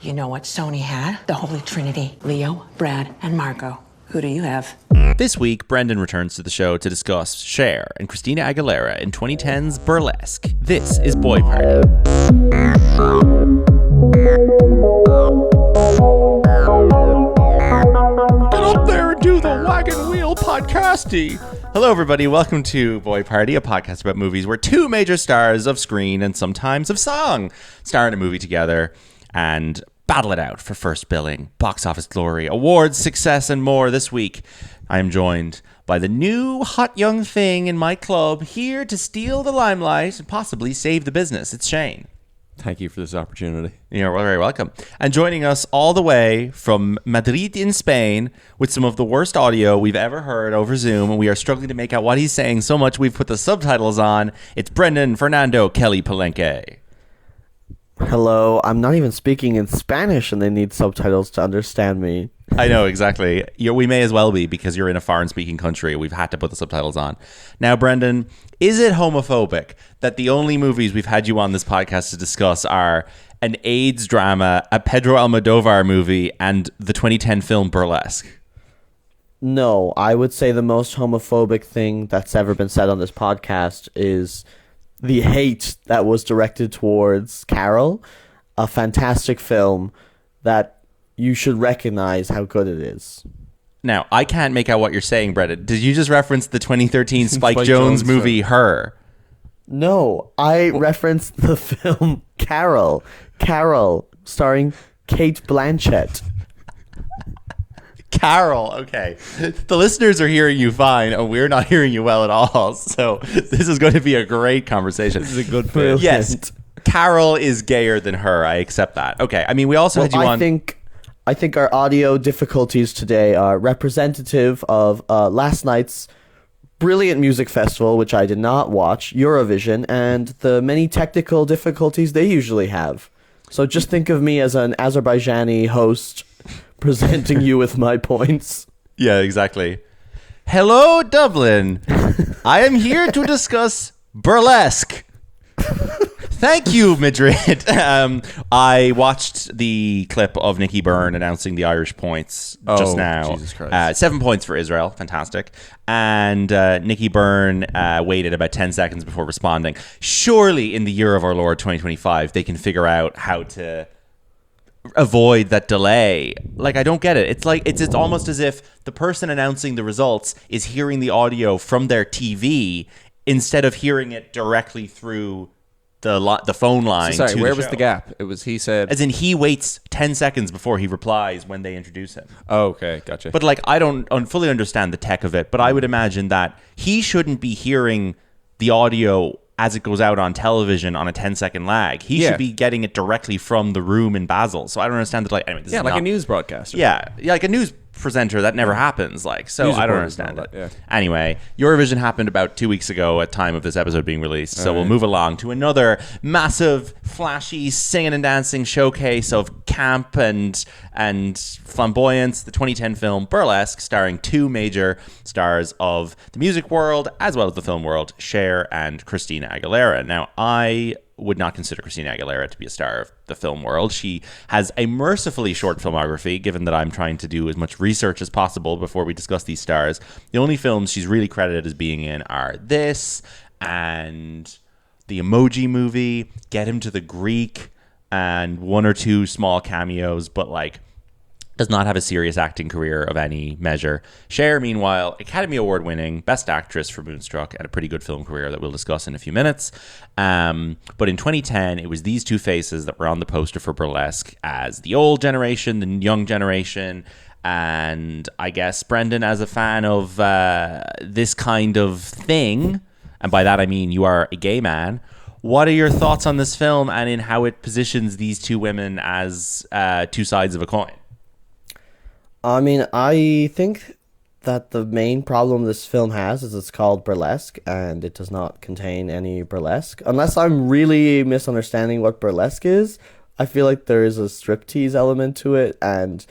You know what Sony had? The Holy Trinity. Leo, Brad, and Margot. Who do you have? This week, Brendan returns to the show to discuss Cher and Christina Aguilera in 2010's Burlesque. This is Boy Party. Get up there and do the wagon wheel podcasty. Hello, everybody. Welcome to Boy Party, a podcast about movies where two major stars of screen and sometimes of song star in a movie together and battle it out for first billing, box office glory, awards, success, and more. This week, I am joined by the new hot young thing in my club, here to steal the limelight and possibly save the business. It's Shane. Thank you for this opportunity. You're very welcome. And joining us all the way from Madrid in Spain with some of the worst audio we've ever heard over Zoom, and we are struggling to make out what he's saying so much we've put the subtitles on. It's Brendan Fernando Kelly Palenque. Hello, I'm not even speaking in Spanish and they need subtitles to understand me. I know, exactly. We may as well be, because you're in a foreign-speaking country. We've had to put the subtitles on. Now, Brendan, is it homophobic that the only movies we've had you on this podcast to discuss are an AIDS drama, a Pedro Almodovar movie, and the 2010 film Burlesque? No, I would say the most homophobic thing that's ever been said on this podcast is the hate that was directed towards Carol, a fantastic film that you should recognize how good it is. Now, I can't make out what you're saying, Brendan. Did you just reference the 2013 Spike Jonze movie, Her? No, I referenced the film Carol. Carol, starring Kate Blanchett. Carol, okay. The listeners are hearing you fine, and we're not hearing you well at all. So this is going to be a great conversation. This is a good film. Yes, Carol is gayer than Her. I accept that. Okay, I mean, we also had you on... I think our audio difficulties today are representative of last night's brilliant music festival, which I did not watch, Eurovision, and the many technical difficulties they usually have. So just think of me as an Azerbaijani host presenting you with my points. Yeah, exactly. Hello, Dublin. I am here to discuss Burlesque. Thank you, Madrid. I watched the clip of Nicky Byrne announcing the Irish points just now. Jesus Christ. 7 points for Israel. Fantastic. And Nicky Byrne waited about 10 seconds before responding. Surely in the year of our Lord 2025, they can figure out how to avoid that delay. Like, I don't get it. It's like it's almost as if the person announcing the results is hearing the audio from their TV instead of hearing it directly through the phone line. So sorry, where was show. the gap? It was, he said... As in, he waits 10 seconds before he replies when they introduce him. Oh, okay, gotcha. But, like, I don't fully understand the tech of it, but I would imagine that he shouldn't be hearing the audio as it goes out on television on a 10-second lag. He should be getting it directly from the room in Basel. So I don't understand that. Like, anyway, this is like not, a news broadcaster. Yeah, like a news presenter. That never happens. Like, so I don't understand it. Yeah. Anyway, Eurovision happened about 2 weeks ago at time of this episode being released. So we'll move along to another massive, flashy singing and dancing showcase of camp and flamboyance. The 2010 film Burlesque, starring two major stars of the music world as well as the film world, Cher and Christina Aguilera. Now, I would not consider Christina Aguilera to be a star of the film world. She has a mercifully short filmography, given that I'm trying to do as much research as possible before we discuss these stars. The only films she's really credited as being in are this and the Emoji Movie, Get Him to the Greek, and one or two small cameos, but like does not have a serious acting career of any measure. Cher, meanwhile, Academy Award winning, Best Actress for Moonstruck, and a pretty good film career that we'll discuss in a few minutes. But in 2010, it was these two faces that were on the poster for Burlesque as the old generation, the young generation, and I guess, Brendan, as a fan of this kind of thing, and by that I mean you are a gay man, what are your thoughts on this film and in how it positions these two women as two sides of a coin? I mean, I think that the main problem this film has is it's called Burlesque, and it does not contain any burlesque. Unless I'm really misunderstanding what burlesque is, I feel like there is a striptease element to it, and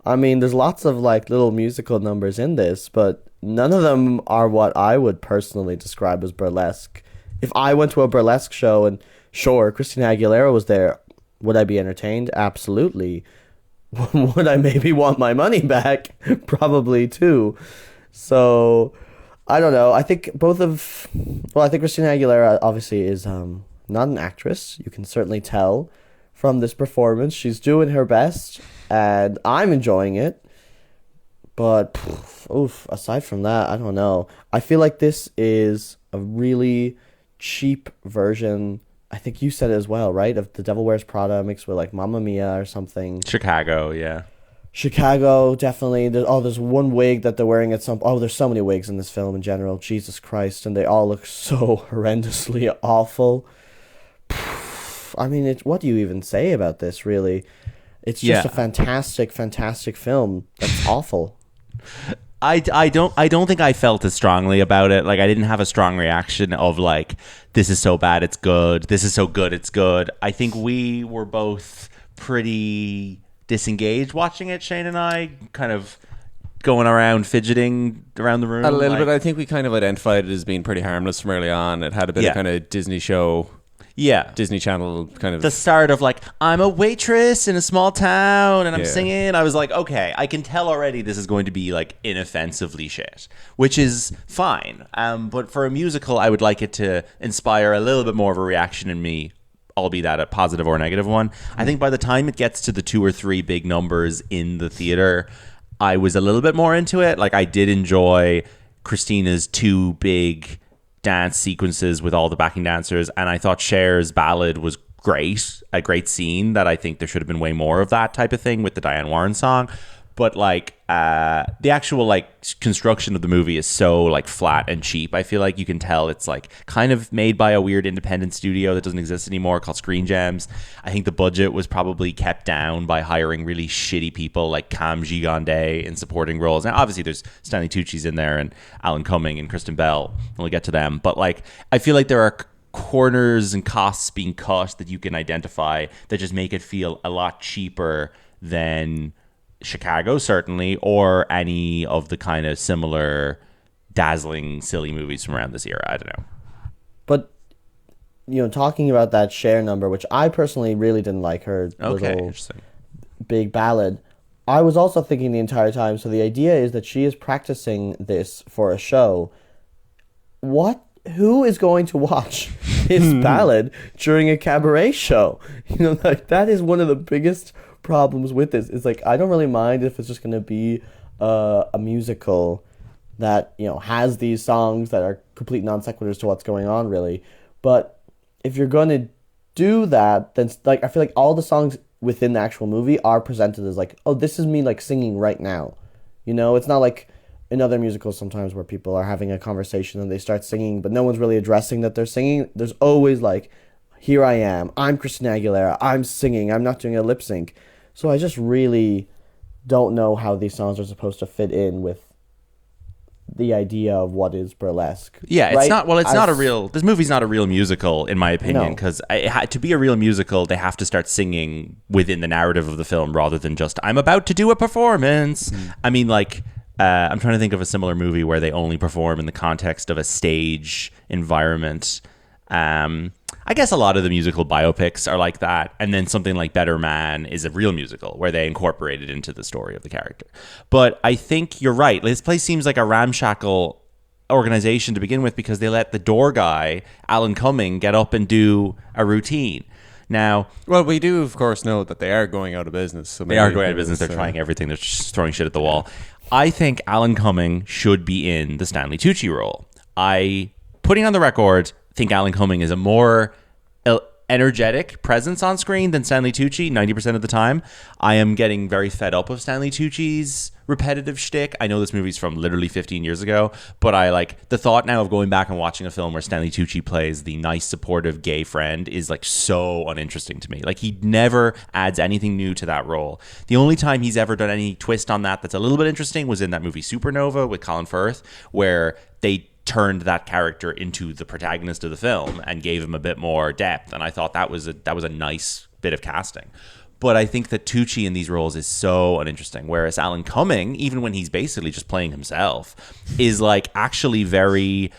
I mean, there's lots of like little musical numbers in this, but none of them are what I would personally describe as burlesque. If I went to a burlesque show and sure, Christina Aguilera was there, Would I be entertained? Absolutely. Would I maybe want my money back? Probably too. So I don't know. I think I think Christina Aguilera obviously is not an actress. You can certainly tell from this performance. She's doing her best, and I'm enjoying it. But aside from that, I don't know. I feel like this is a really cheap version. I think you said it as well, right? Of The Devil Wears Prada mixed with like Mamma Mia or something. Chicago, yeah. Chicago, definitely. There's one wig that they're wearing at some... Oh, there's so many wigs in this film in general. Jesus Christ. And they all look so horrendously awful. I mean, what do you even say about this, really? It's just a fantastic, fantastic film that's awful. I don't think I felt as strongly about it. Like, I didn't have a strong reaction of like, this is so bad, it's good. This is so good, it's good. I think we were both pretty disengaged watching it, Shane and I, kind of going around fidgeting around the room. A little bit. I think we kind of identified it as being pretty harmless from early on. It had a bit of kind of Disney show. Yeah. Disney Channel kind of... The start of like, I'm a waitress in a small town and I'm singing. I was like, okay, I can tell already this is going to be like inoffensively shit, which is fine. But for a musical, I would like it to inspire a little bit more of a reaction in me, albeit that a positive or negative one. I think by the time it gets to the 2 or 3 big numbers in the theater, I was a little bit more into it. Like, I did enjoy Christina's 2 big dance sequences with all the backing dancers, and I thought Cher's ballad was great, a great scene that I think there should have been way more of that type of thing with the Diane Warren song. But like the actual like construction of the movie is so like flat and cheap. I feel like you can tell it's like kind of made by a weird independent studio that doesn't exist anymore called Screen Gems. I think the budget was probably kept down by hiring really shitty people like Cam Gigandet in supporting roles. Now obviously there's Stanley Tucci's in there and Alan Cumming and Kristen Bell. We'll get to them. But like I feel like there are corners and costs being cut that you can identify that just make it feel a lot cheaper than Chicago, certainly, or any of the kind of similar dazzling, silly movies from around this era. I don't know. But, you know, talking about that Cher number, which I personally really didn't like, her little big ballad, I was also thinking the entire time, so the idea is that she is practicing this for a show. Who is going to watch this ballad during a cabaret show? You know, like, that is one of the biggest problems with this. It's like, I don't really mind if it's just going to be a musical that, you know, has these songs that are complete non sequiturs to what's going on, really. But if you're going to do that, then like I feel like all the songs within the actual movie are presented as like, oh, this is me like singing right now. You know, it's not like in other musicals sometimes where people are having a conversation and they start singing, but no one's really addressing that they're singing. There's always like, here I am, I'm Christina Aguilera, I'm singing, I'm not doing a lip sync. So I just really don't know how these songs are supposed to fit in with the idea of what is burlesque. Yeah, it's right? This movie's not a real musical, in my opinion, because to be a real musical, they have to start singing within the narrative of the film rather than just, I'm about to do a performance. I mean, like, I'm trying to think of a similar movie where they only perform in the context of a stage environment. I guess a lot of the musical biopics are like that. And then something like Better Man is a real musical where they incorporate it into the story of the character. But I think you're right. This place seems like a ramshackle organization to begin with because they let the door guy, Alan Cumming, get up and do a routine. Now, well, we do, of course, know that they are going out of business. So they are going out of business. They're trying everything. They're just throwing shit at the wall. I think Alan Cumming should be in the Stanley Tucci role. Putting on the record, think Alan Cumming is a more energetic presence on screen than Stanley Tucci 90% of the time. I am getting very fed up of Stanley Tucci's repetitive shtick. I know this movie's from literally 15 years ago, but I like the thought now of going back and watching a film where Stanley Tucci plays the nice, supportive gay friend is like so uninteresting to me. Like he never adds anything new to that role. The only time he's ever done any twist on that's a little bit interesting was in that movie Supernova with Colin Firth, where they turned that character into the protagonist of the film and gave him a bit more depth, and I thought that was a nice bit of casting. But I think that Tucci in these roles is so uninteresting, whereas Alan Cumming, even when he's basically just playing himself, is like actually very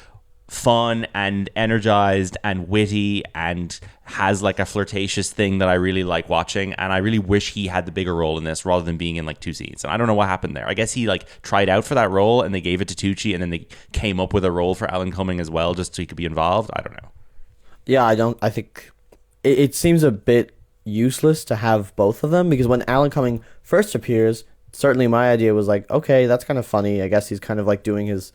fun and energized and witty and has like a flirtatious thing that I really like watching, and I really wish he had the bigger role in this rather than being in like 2 scenes. And I don't know what happened there. I guess he like tried out for that role and they gave it to Tucci, and then they came up with a role for Alan Cumming as well just so he could be involved. I don't know. Yeah, I think it seems a bit useless to have both of them, because when Alan Cumming first appears, certainly my idea was like, okay, that's kind of funny. I guess he's kind of like doing his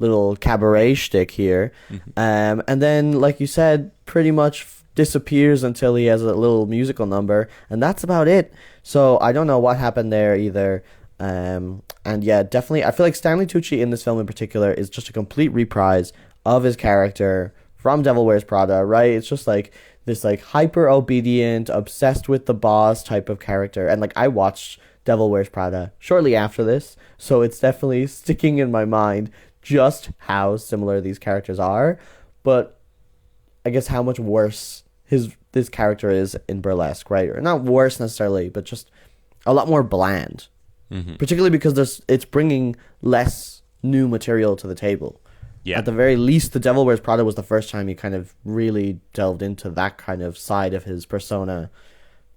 little cabaret shtick here. And then, like you said, pretty much disappears until he has a little musical number, and that's about it. So I don't know what happened there either. And yeah, definitely, I feel like Stanley Tucci in this film in particular is just a complete reprise of his character from Devil Wears Prada, right? It's just like this like hyper obedient, obsessed with the boss type of character. And like I watched Devil Wears Prada shortly after this, so it's definitely sticking in my mind just how similar these characters are. But I guess how much worse this character is in Burlesque, right? Or not worse necessarily, but just a lot more bland. Particularly because it's bringing less new material to the table. Yeah. At the very least, The Devil Wears Prada was the first time he kind of really delved into that kind of side of his persona,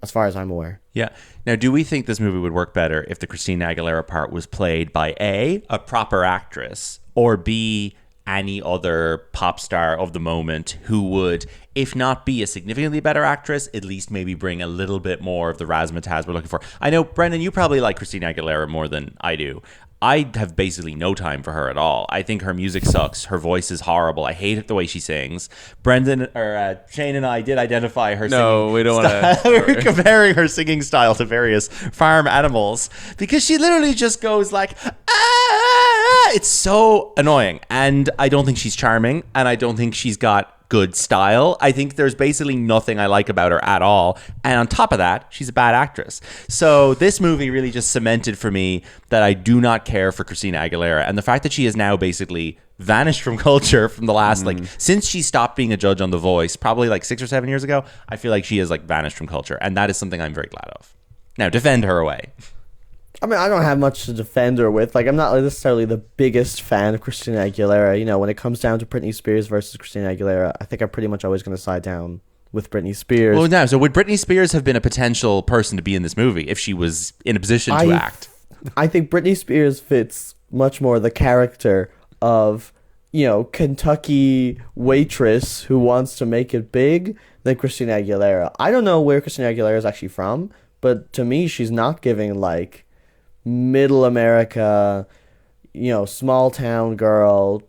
as far as I'm aware. Yeah. Now, do we think this movie would work better if the Christina Aguilera part was played by A, proper actress, or B, any other pop star of the moment who would, if not be a significantly better actress, at least maybe bring a little bit more of the razzmatazz we're looking for? I know, Brendan, you probably like Christina Aguilera more than I do. I have basically no time for her at all. I think her music sucks. Her voice is horrible. I hate it the way she sings. Brendan or Shane and I did identify her. No, we don't want to. We're comparing her singing style to various farm animals because she literally just goes like, ah! It's so annoying, and I don't think she's charming, and I don't think she's got good style. I think there's basically nothing I like about her at all. And on top of that, she's a bad actress. So this movie really just cemented for me that I do not care for Christina Aguilera. And the fact that she has now basically vanished from culture from the last, like, since she stopped being a judge on The Voice, probably like 6 or 7 years ago, I feel like she has like vanished from culture. And that is something I'm very glad of. Now, defend her away. I mean, I don't have much to defend her with. Like, I'm not necessarily the biggest fan of Christina Aguilera. You know, when it comes down to Britney Spears versus Christina Aguilera, I think I'm pretty much always going to side down with Britney Spears. Well, now, so would Britney Spears have been a potential person to be in this movie if she was in a position to act? I think Britney Spears fits much more the character of, you know, Kentucky waitress who wants to make it big than Christina Aguilera. I don't know where Christina Aguilera is actually from, but to me, she's not giving, like, middle America, you know, small town girl.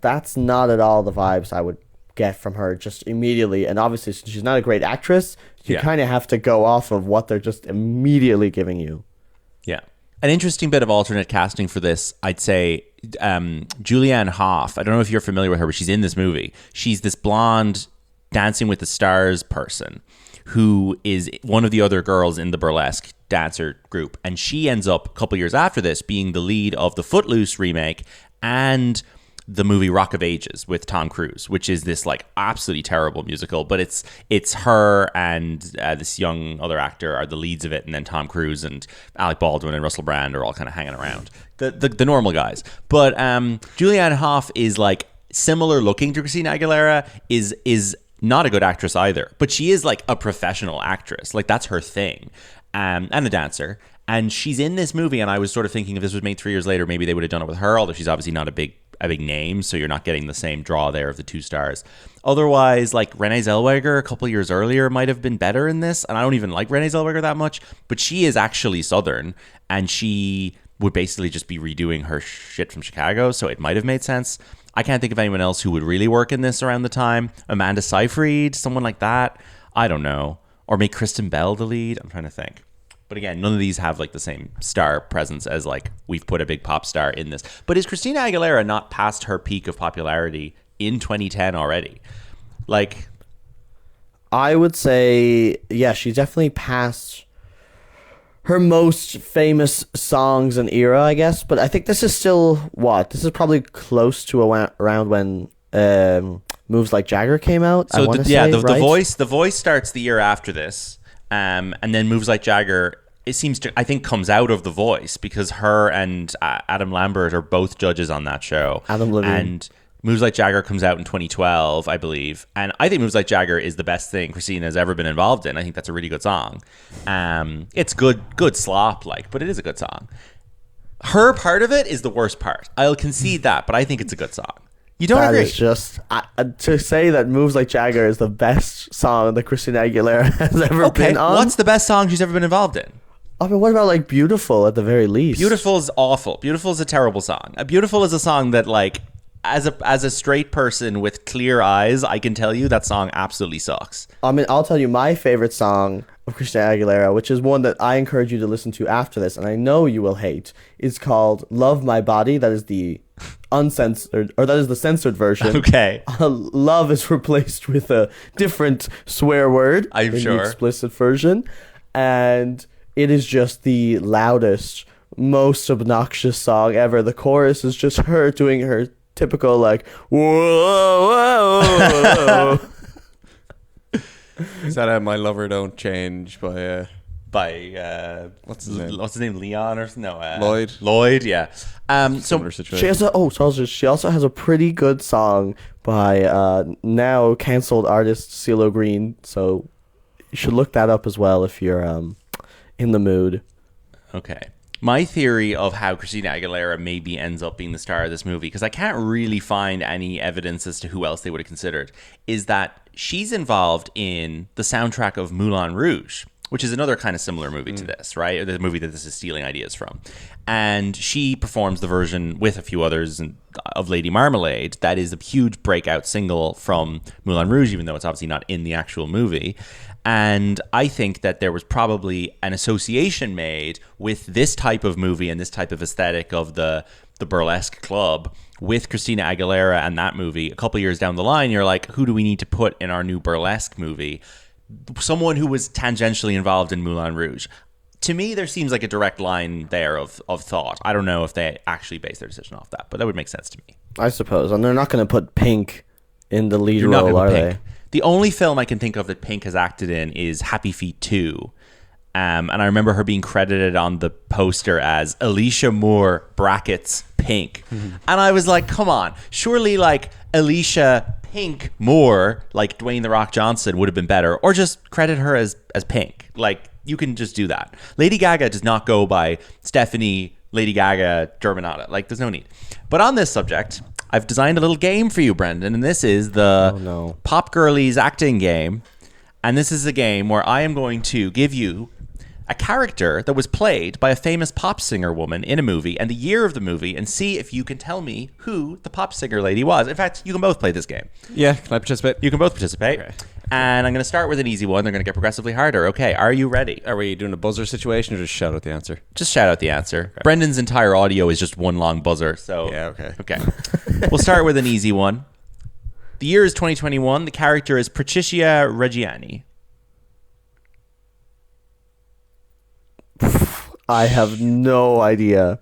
That's not at all the vibes I would get from her just immediately. And obviously, since she's not a great actress, you kind of have to go off of what they're just immediately giving you. Yeah. An interesting bit of alternate casting for this, I'd say, Julianne Hough. I don't know if you're familiar with her, but she's in this movie. She's this blonde Dancing with the Stars person who is one of the other girls in the Burlesque dancer group. And she ends up, a couple years after this, being the lead of the Footloose remake and the movie Rock of Ages with Tom Cruise, which is this like absolutely terrible musical. But it's her and this young other actor are the leads of it. And then Tom Cruise and Alec Baldwin and Russell Brand are all kind of hanging around. The normal guys. But Julianne Hough is like similar looking to Christina Aguilera, is not a good actress either, but she is like a professional actress. Like that's her thing. And a dancer. And she's in this movie, and I was sort of thinking if this was made 3 years later, maybe they would have done it with her, although she's obviously not a big name, so you're not getting the same draw there of the 2 stars. Otherwise, like Renee Zellweger a couple years earlier might have been better in this, and I don't even like Renee Zellweger that much, but she is actually Southern, and she would basically just be redoing her shit from Chicago, so it might have made sense. I can't think of anyone else who would really work in this around the time. Amanda Seyfried, someone like that. I don't know. Or make Kristen Bell the lead. I'm trying to think. But again, none of these have like the same star presence as like we've put a big pop star in this. But is Christina Aguilera not past her peak of popularity in 2010 already? Like, I would say, yeah, she's definitely past her most famous songs and era, I guess. But I think this is still what? This is probably close to around when Moves Like Jagger came out. So the voice starts the year after this, and then Moves Like Jagger, it seems to, I think, comes out of The Voice because her and Adam Lambert are both judges on that show. Adam Levine. And Moves Like Jagger comes out in 2012, I believe. And I think Moves Like Jagger is the best thing Christina has ever been involved in. I think that's a really good song. It's good slop, but it is a good song. Her part of it is the worst part. I'll concede that, but I think it's a good song. You don't agree? Is just to say that Moves Like Jagger is the best song that Christina Aguilera has ever been on. What's the best song she's ever been involved in? I mean, what about like Beautiful at the very least? Beautiful is awful. Beautiful is a terrible song. Beautiful is a song that as a straight person with clear eyes, I can tell you that song absolutely sucks. I mean, I'll tell you my favorite song of Christina Aguilera, which is one that I encourage you to listen to after this, and I know you will hate, is called Love My Body. That is the uncensored, or that is the censored version. Okay. Love is replaced with a different swear word I'm in sure. the explicit version. And it is just the loudest, most obnoxious song ever. The chorus is just her doing her typical like whoa, whoa, whoa. Is that My Lover Don't Change by what's his name? Leon or no? Lloyd, yeah. Similar situation. She also has a pretty good song by now cancelled artist CeeLo Green, so you should look that up as well if you're in the mood. Okay. My theory of how Christina Aguilera maybe ends up being the star of this movie, because I can't really find any evidence as to who else they would have considered, is that she's involved in the soundtrack of Moulin Rouge, which is another kind of similar movie to this, right? The movie that this is stealing ideas from. And she performs the version with a few others of Lady Marmalade. That is a huge breakout single from Moulin Rouge, even though it's obviously not in the actual movie. And I think that there was probably an association made with this type of movie and this type of aesthetic of the burlesque club with Christina Aguilera and that movie. A couple years down the line, you're like, who do we need to put in our new burlesque movie? Someone who was tangentially involved in Moulin Rouge. To me, there seems like a direct line there of thought. I don't know if they actually base their decision off that, but that would make sense to me. I suppose. And they're not going to put Pink in the lead role, are they? The only film I can think of that Pink has acted in is Happy Feet 2. And I remember her being credited on the poster as Alicia Moore brackets Pink. Mm-hmm. And I was like, come on. Surely Alicia Pink Moore, like Dwayne The Rock Johnson, would have been better. Or just credit her as Pink. You can just do that. Lady Gaga does not go by Stephanie Lady Gaga Germanata. There's no need. But on this subject, I've designed a little game for you, Brendan, and this is the Pop Girlies acting game. And this is a game where I am going to give you a character that was played by a famous pop singer woman in a movie and the year of the movie, and see if you can tell me who the pop singer lady was. In fact, you can both play this game. Yeah, can I participate? You can both participate. Okay. And I'm going to start with an easy one. They're going to get progressively harder. Okay, are you ready? Are we doing a buzzer situation or just shout out the answer? Just shout out the answer. Okay. Brendan's entire audio is just one long buzzer. So yeah, okay. Okay. We'll start with an easy one. The year is 2021. The character is Patricia Reggiani. I have no idea.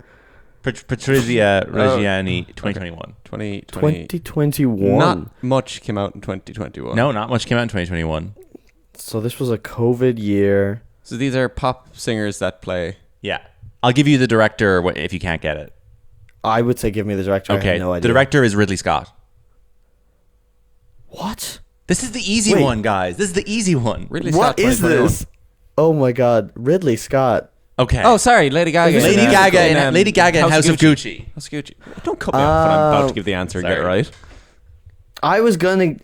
Patricia Reggiani, 2021. 2021. Not much came out in 2021. No, not much came out in 2021. So this was a COVID year. So these are pop singers that play. Yeah. I'll give you the director if you can't get it. I would say give me the director. Okay. I have no idea. The director is Ridley Scott. What? This is the easy one, guys. This is the easy one. Ridley Scott, what is this? Oh my God. Ridley Scott. Okay. Oh, sorry, Lady Gaga. Lady Gaga in House of Gucci. House of Gucci. Don't cut me off when I'm about to give the answer and get it right. I was going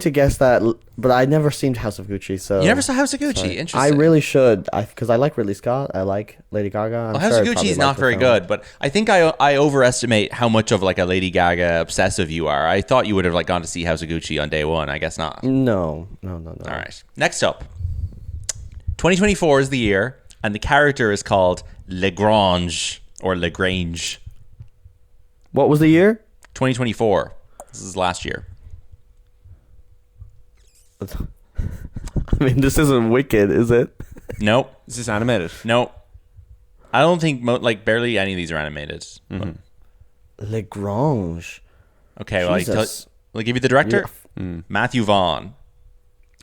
to guess that, but I never seen House of Gucci. So you never saw House of Gucci? Sorry. Interesting. I really should, because I like Ridley Scott. I like Lady Gaga. House of Gucci is not very good, but I think I overestimate how much of a Lady Gaga obsessive you are. I thought you would have gone to see House of Gucci on day one. I guess not. No. All right. Next up, 2024 is the year, and the character is called Lagrange or Lagrange. What was the year? 2024. This is last year. I mean, this isn't Wicked, is it? Nope. Is this animated? Nope. I don't think barely any of these are animated. Mm-hmm. Lagrange. Okay, well, I'll give you the director. Matthew Vaughn.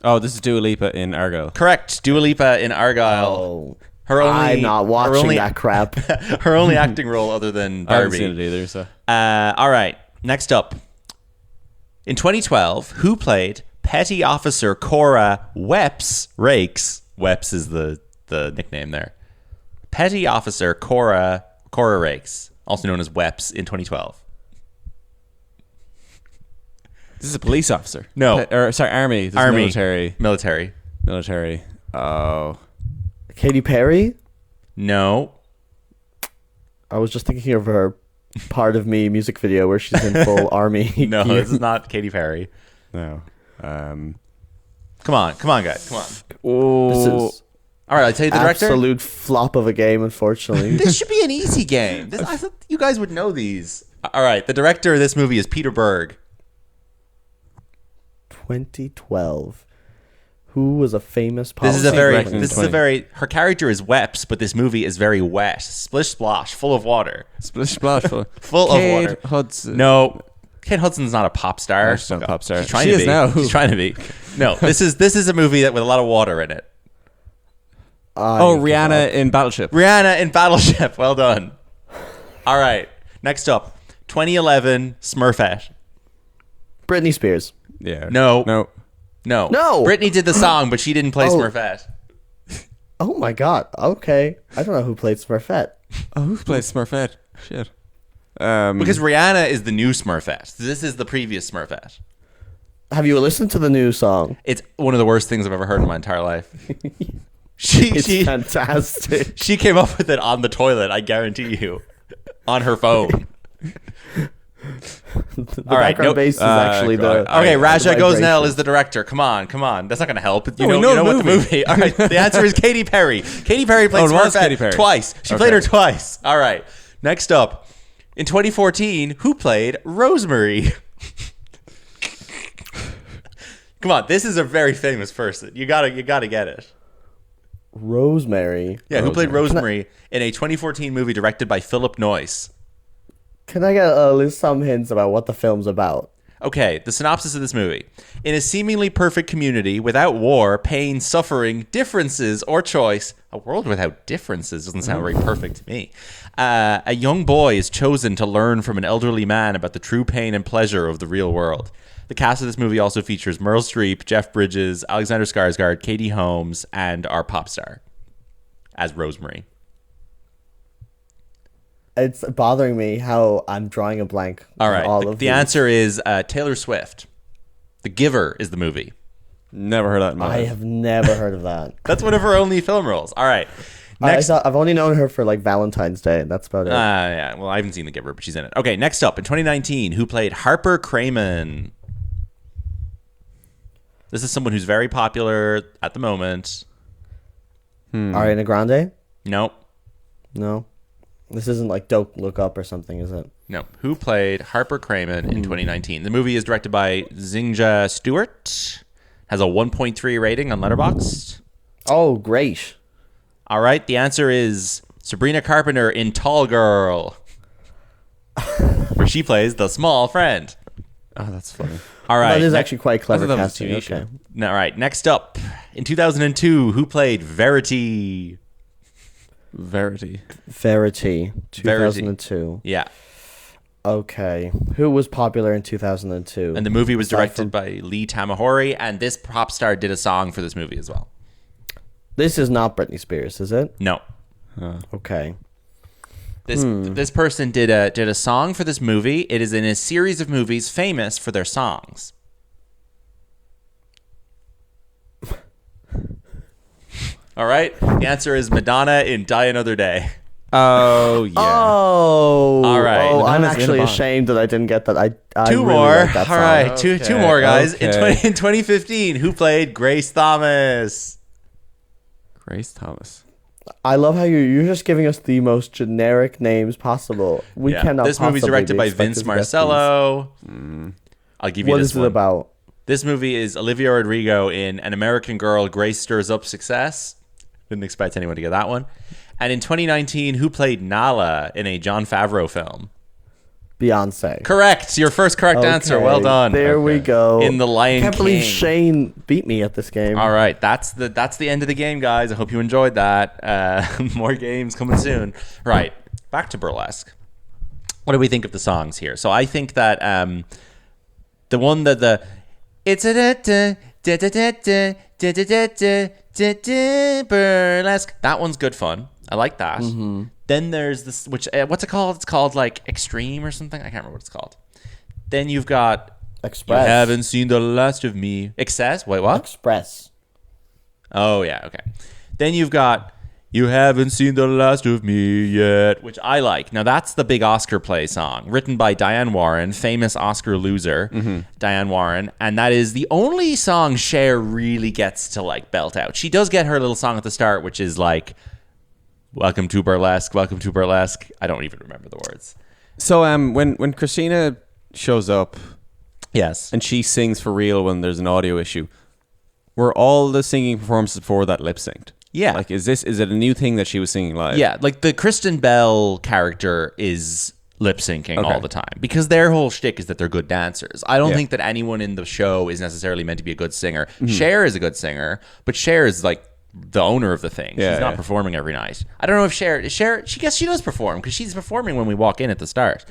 Oh, this is Dua Lipa in Argo. Correct. Dua Lipa in Argyle. I'm not watching that crap. Her only acting role other than Barbie. I haven't seen it either. So. All right. Next up. In 2012, who played Petty Officer Cora Weps Rakes? Weps is the nickname there. Petty Officer Cora Rakes, also known as Weps, in 2012. This is a police officer. No. Army. This is Army. Military. Oh. Katy Perry? No. I was just thinking of her Part of Me music video where she's in full army No, gear. this is not Katy Perry. No. Come on, guys. Come on. Oh. This is All right, I'll tell you the director. absolute flop of a game, unfortunately. This should be an easy game. I thought you guys would know these. All right, the director of this movie is Peter Berg. 2012. Who was a famous This is politician? a very. Her character is Weps, but this movie is very wet, splish splash, full of water, Splish splash. full of water. Hudson. No, Kate Hudson's not a pop star. No, she's not a pop star. She's trying She to is be. now. She's trying to be. No, this is a movie with a lot of water in it. Rihanna in Battleship. Rihanna in Battleship. Well done. All right, next up, 2011 Smurfette. Britney Spears. Yeah. No. No. Britney did the song, but she didn't play Smurfette. Oh my god. Okay. I don't know who played Smurfette. Oh, who plays Smurfette? Shit. Because Rihanna is the new Smurfette. This is the previous Smurfette. Have you listened to the new song? It's one of the worst things I've ever heard in my entire life. It's She fantastic. she came up with it on the toilet, I guarantee you. On her phone. The All right, background bass is actually the... Okay, Raja the Gosnell vibration. is the director. Come on. That's not going to help. You we know know what the the movie. All right, the answer is Katy Perry. Katy Perry played Oh, it was Katy Smurfette Perry. twice. She Okay. played her twice. All right. Next up, in 2014, who played Rosemary? Come on, this is a very famous person. You gotta get it. Rosemary. Yeah, who played Rosemary in a 2014 movie directed by Philip Noyce? Can I get some hints about what the film's about? Okay, the synopsis of this movie. In a seemingly perfect community without war, pain, suffering, differences, or choice, a world without differences doesn't sound very perfect to me. A young boy is chosen to learn from an elderly man about the true pain and pleasure of the real world. The cast of this movie also features Meryl Streep, Jeff Bridges, Alexander Skarsgård, Katie Holmes, and our pop star as Rosemary. It's bothering me how I'm drawing a blank. All on right, all the of these. answer is Taylor Swift. The Giver is the movie. Never heard that in my I life. have never heard of that. That's one of her only film roles. All right. Next, I've only known her for like Valentine's Day, and that's about it. yeah. Well, I haven't seen The Giver, but she's in it. Okay, next up in 2019, who played Harper Crayman? This is someone who's very popular at the moment. Ariana Grande? Nope. No. This isn't like Don't Look Up or something, is it? No. Who played Harper Crayman in 2019? The movie is directed by Zingja Stewart. Has a 1.3 rating on Letterboxd. Oh, great. All right. The answer is Sabrina Carpenter in Tall Girl, where she plays the small friend. Oh, that's funny. All right. That is ne- actually quite clever that was a casting. TV Okay. show. All right. Next up, in 2002, who played Verity? Verity. Verity, 2002. Yeah. Okay. Who was popular in 2002? And the movie was Aside directed from- by Lee Tamahori, and this pop star did a song for this movie as well. This is not Britney Spears, is it? No. Okay. This person did a song for this movie. It is in a series of movies famous for their songs. All right. The answer is Madonna in Die Another Day. Oh, yeah. Oh. All right. Oh, I'm Madonna's in actually a bond. ashamed that I didn't get that. I Two really more. like that All song. right. Two more, guys. Okay. In 2015, who played Grace Thomas? Grace Thomas. I love how you're just giving us the most generic names possible. We Yeah. cannot. This movie's possibly directed be by expected Vince to get these. Marcello. I'll give you What this is it one. about? This movie is Olivia Rodrigo in An American Girl, Grace Stirs Up Success. Didn't expect anyone to get that one. And in 2019, who played Nala in a Jon Favreau film? Beyonce. Correct. Your first correct answer. Well done. There we go. In The Lion I can't believe King. Shane beat me at this game. All right. That's the end of the game, guys. I hope you enjoyed that. More games coming soon. Right. Back to Burlesque. What do we think of the songs here? So I think that The one that it's a burlesque. That one's good fun. I like that. Then there's this, which what's it called? It's called like Extreme or something. I can't remember what it's called. Then you've got Express. You haven't seen the last of me. Excess? Wait, what? Express. Oh yeah, okay. Then you've got You Haven't Seen the Last of Me Yet, which I like. Now that's the big Oscar play song, written by Diane Warren, famous Oscar loser, Diane Warren, and that is the only song Cher really gets to like belt out. She does get her little song at the start, which is like, welcome to Burlesque, welcome to Burlesque. I don't even remember the words. So when Christina shows up, yes, and she sings for real when there's an audio issue, were all the singing performances before that lip synced? Yeah. Like, is it a new thing that she was singing live? Yeah, like the Kristen Bell character is lip syncing all the time because their whole shtick is that they're good dancers. I don't think that anyone in the show is necessarily meant to be a good singer. Cher is a good singer, but Cher is like the owner of the thing. She's not performing every night. I don't know if Cher, she guess she does perform because she's performing when we walk in at the start.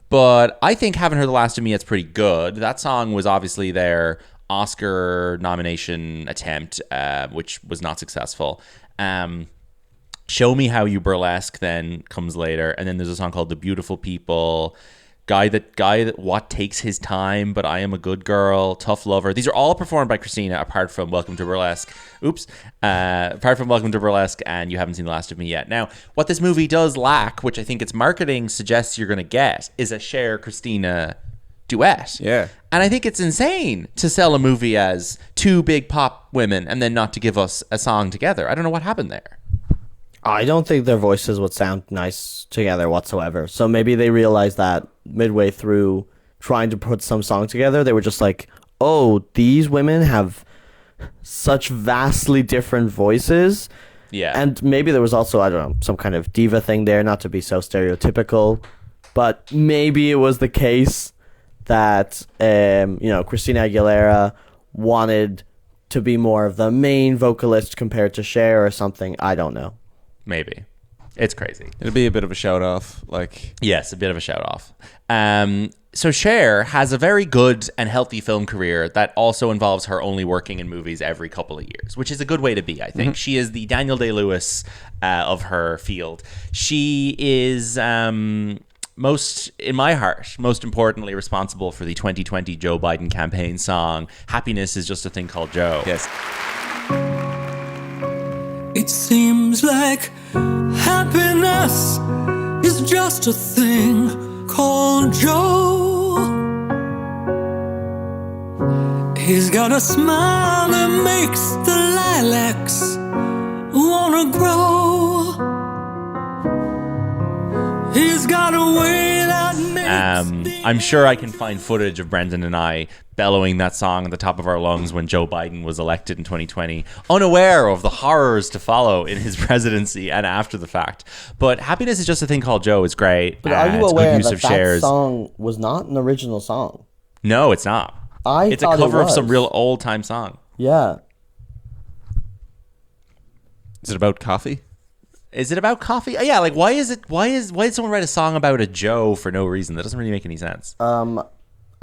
But I think Haven't Heard the Last of Me, it's pretty good. That song was obviously their Oscar nomination attempt, which was not successful. Show Me How You Burlesque then comes later, and then there's a song called The Beautiful People, Guy that What Takes His Time, But I Am a Good Girl, Tough Lover. These are all performed by Christina apart from Welcome to Burlesque. Apart from Welcome to Burlesque and You Haven't Seen the Last of Me Yet. Now, what this movie does lack, which I think its marketing suggests you're going to get, is a Cher Christina duet. Yeah. And I think it's insane to sell a movie as two big pop women and then not to give us a song together. I don't know what happened there. I don't think their voices would sound nice together whatsoever. So maybe they realized that midway through trying to put some song together, they were just like, oh, these women have such vastly different voices. Yeah. And maybe there was also, I don't know, some kind of diva thing there, not to be so stereotypical. But maybe it was the case that, Christina Aguilera wanted to be more of the main vocalist compared to Cher or something. I don't know. Maybe. It's crazy. It'll be a bit of a shout off. Like, yes, a bit of a shout off. So Cher has a very good and healthy film career that also involves her only working in movies every couple of years, which is a good way to be, I think. She is the Daniel Day-Lewis of her field. She is... most importantly responsible for the 2020 Joe Biden campaign song Happiness Is Just a Thing Called Joe. yes. It seems like happiness is just a thing called Joe. He's got a smile that makes the lilacs wanna grow. He's got a way that makes I'm sure I can find footage of Brendan and I bellowing that song at the top of our lungs when Joe Biden was elected in 2020, unaware of the horrors to follow in his presidency and after the fact. But Happiness Is Just a Thing Called Joe is great. But are you it's aware good use that of that Cher's. song was not an original song? No, it's not. It's a thought cover it of some was. real old-time song. Yeah. Is it about coffee? Is it about coffee? Yeah, like why did someone write a song about a Joe for no reason? That doesn't really make any sense.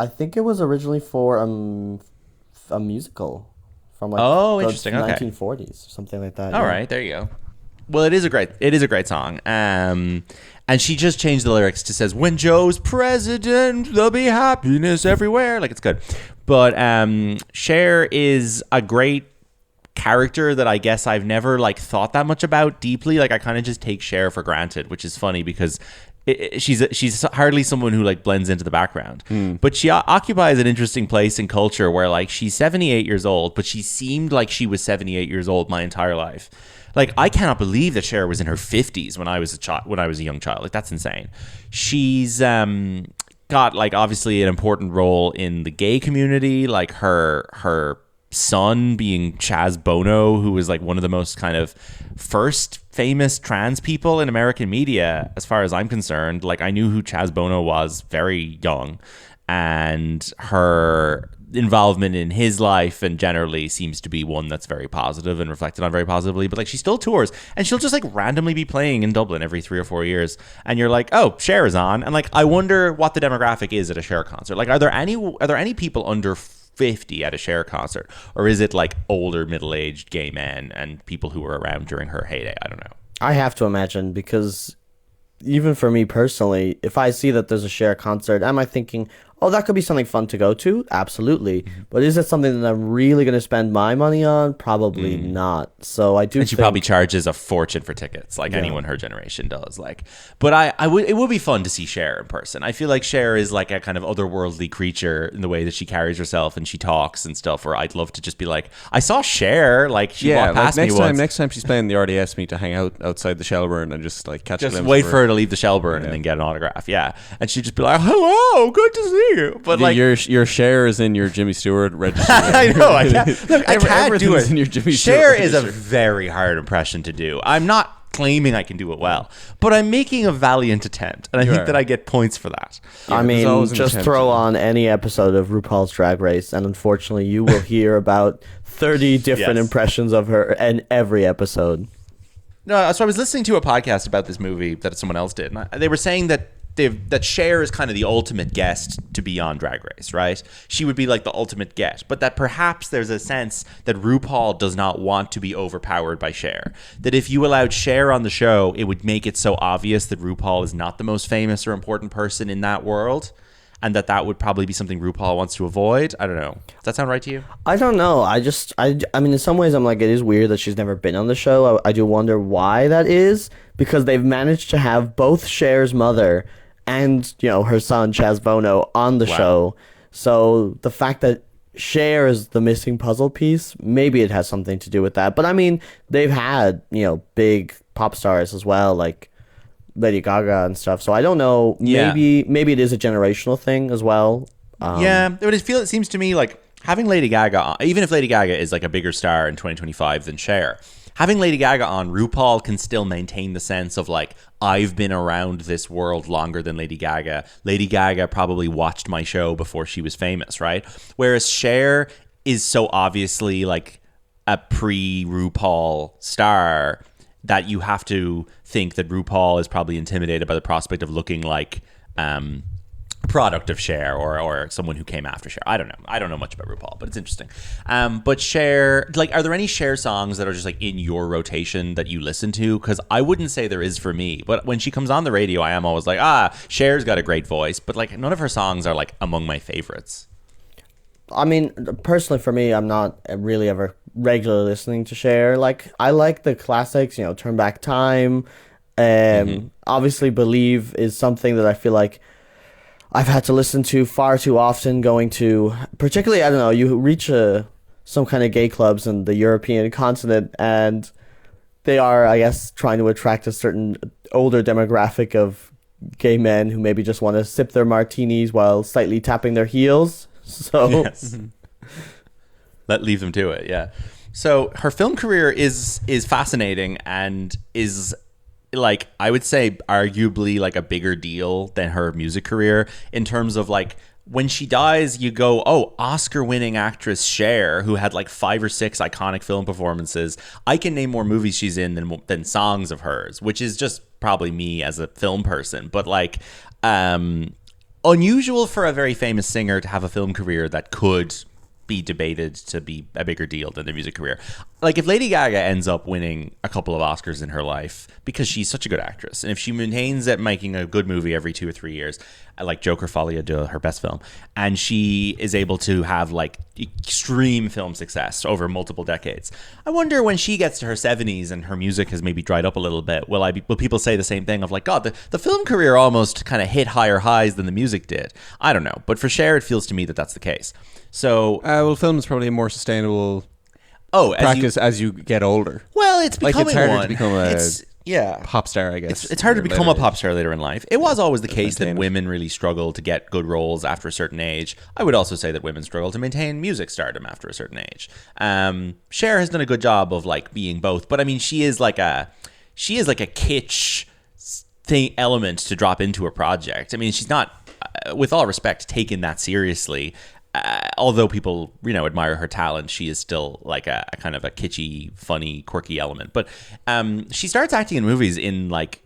I think it was originally for a musical from like interesting. Okay. 1940s, something like that. All yeah. right, there you go. Well, it is a great song. And she just changed the lyrics to says, "When Joe's president, there'll be happiness everywhere." Like, it's good. But Cher is a great character that I guess I've never like thought that much about deeply. Like, I kind of just take Cher for granted, which is funny because she's hardly someone who like blends into the background. But she occupies an interesting place in culture where like she's 78 years old, but she seemed like she was 78 years old my entire life. Like, I cannot believe that Cher was in her 50s when I was a young child. Like, that's insane. She's got like obviously an important role in the gay community, like her son being Chaz Bono, who was like one of the most kind of first famous trans people in American media, as far as I'm concerned. Like, I knew who Chaz Bono was very young, and involvement in his life, and generally seems to be one that's very positive and reflected on very positively. But like, she still tours, and she'll just like randomly be playing in Dublin every 3 or 4 years, and you're like, oh, Cher is on. And like, I wonder what the demographic is at a Cher concert. Like, are there any people under 50 at a Cher concert, or is it like older middle-aged gay men and people who were around during her heyday? I don't know. I have to imagine, because even for me personally, if I see that there's a Cher concert, am I thinking, oh, that could be something fun to go to? Absolutely. But is it something that I'm really going to spend my money on? Probably not. So I do. And she probably charges a fortune for tickets, like anyone her generation does. Like, but it would be fun to see Cher in person. I feel like Cher is like a kind of otherworldly creature in the way that she carries herself and she talks and stuff. Where I'd love to just be like, I saw Cher. Like, she walked past me once. Next time she's playing, they already asked me to hang out outside the Shelburne and just like catch a glimpse. Wait for her to leave the Shelburne and then get an autograph. Yeah, and she'd just be like, hello, good to see you. But like, your share is in your Jimmy Stewart register. I know. I can't. Look, I can't do it. In your Jimmy Cher Stewart is a register. very hard impression to do. I'm not claiming I can do it well, but I'm making a valiant attempt, and I think that I get points for that. I mean, always an just attempt. throw on any episode of RuPaul's Drag Race, and unfortunately, you will hear about 30 different Yes. impressions of her in every episode. No, so I was listening to a podcast about this movie that someone else did, and they were saying that Cher is kind of the ultimate guest to be on Drag Race, right? She would be like the ultimate get, but that perhaps there's a sense that RuPaul does not want to be overpowered by Cher. That if you allowed Cher on the show, it would make it so obvious that RuPaul is not the most famous or important person in that world, and that would probably be something RuPaul wants to avoid. I don't know. Does that sound right to you? I don't know. I mean, in some ways, I'm like, it is weird that she's never been on the show. I do wonder why that is, because they've managed to have both Cher's mother and, you know, her son Chaz Bono on the show. So the fact that Cher is the missing puzzle piece, maybe it has something to do with that. But I mean, they've had, you know, big pop stars as well, like Lady Gaga and stuff. So I don't know. Maybe it is a generational thing as well. But it seems to me like having Lady Gaga on, even if Lady Gaga is like a bigger star in 2025 than Cher, having Lady Gaga on, RuPaul can still maintain the sense of like, I've been around this world longer than Lady Gaga. Lady Gaga probably watched my show before she was famous, right? Whereas Cher is so obviously like a pre-RuPaul star that you have to think that RuPaul is probably intimidated by the prospect of looking like product of Cher or someone who came after Cher. I don't know. I don't know much about RuPaul, but it's interesting. But Cher, like, are there any Cher songs that are just like in your rotation that you listen to? Because I wouldn't say there is for me, but when she comes on the radio, I am always like, Cher's got a great voice, but like none of her songs are like among my favorites. I mean, personally for me, I'm not really ever regularly listening to Cher. Like, I like the classics, you know, Turn Back Time. Obviously, Believe is something that I feel like I've had to listen to far too often, going to, particularly, I don't know, you reach some kind of gay clubs in the European continent, and they are, I guess, trying to attract a certain older demographic of gay men who maybe just want to sip their martinis while slightly tapping their heels. So, yes. Leave them to it, yeah. So her film career is fascinating and is, like, I would say arguably like a bigger deal than her music career in terms of like, when she dies, you go, oh, Oscar-winning actress Cher, who had like 5 or 6 iconic film performances. I can name more movies she's in than songs of hers, which is just probably me as a film person. But like, unusual for a very famous singer to have a film career that could be debated to be a bigger deal than their music career. Like, if Lady Gaga ends up winning a couple of Oscars in her life because she's such a good actress, and if she maintains at making a good movie every 2 or 3 years, like Joker Folie à Deux, her best film, and she is able to have like extreme film success over multiple decades, I wonder when she gets to her 70s and her music has maybe dried up a little bit, will people say the same thing of like, God, the film career almost kind of hit higher highs than the music did? I don't know, but for Cher, it feels to me that that's the case. So, well, film is probably a more sustainable practice as you get older. Well, it's becoming it's harder one. to become a pop star, I guess. It's harder to become a pop star later in life. It was always the case that women really struggle to get good roles after a certain age. I would also say that women struggle to maintain music stardom after a certain age. Cher has done a good job of like being both, but I mean, she is like a kitsch element to drop into a project. I mean, she's not, with all respect, taken that seriously. although people, admire her talent, she is still like a kind of a kitschy, funny, quirky element. But she starts acting in movies in like,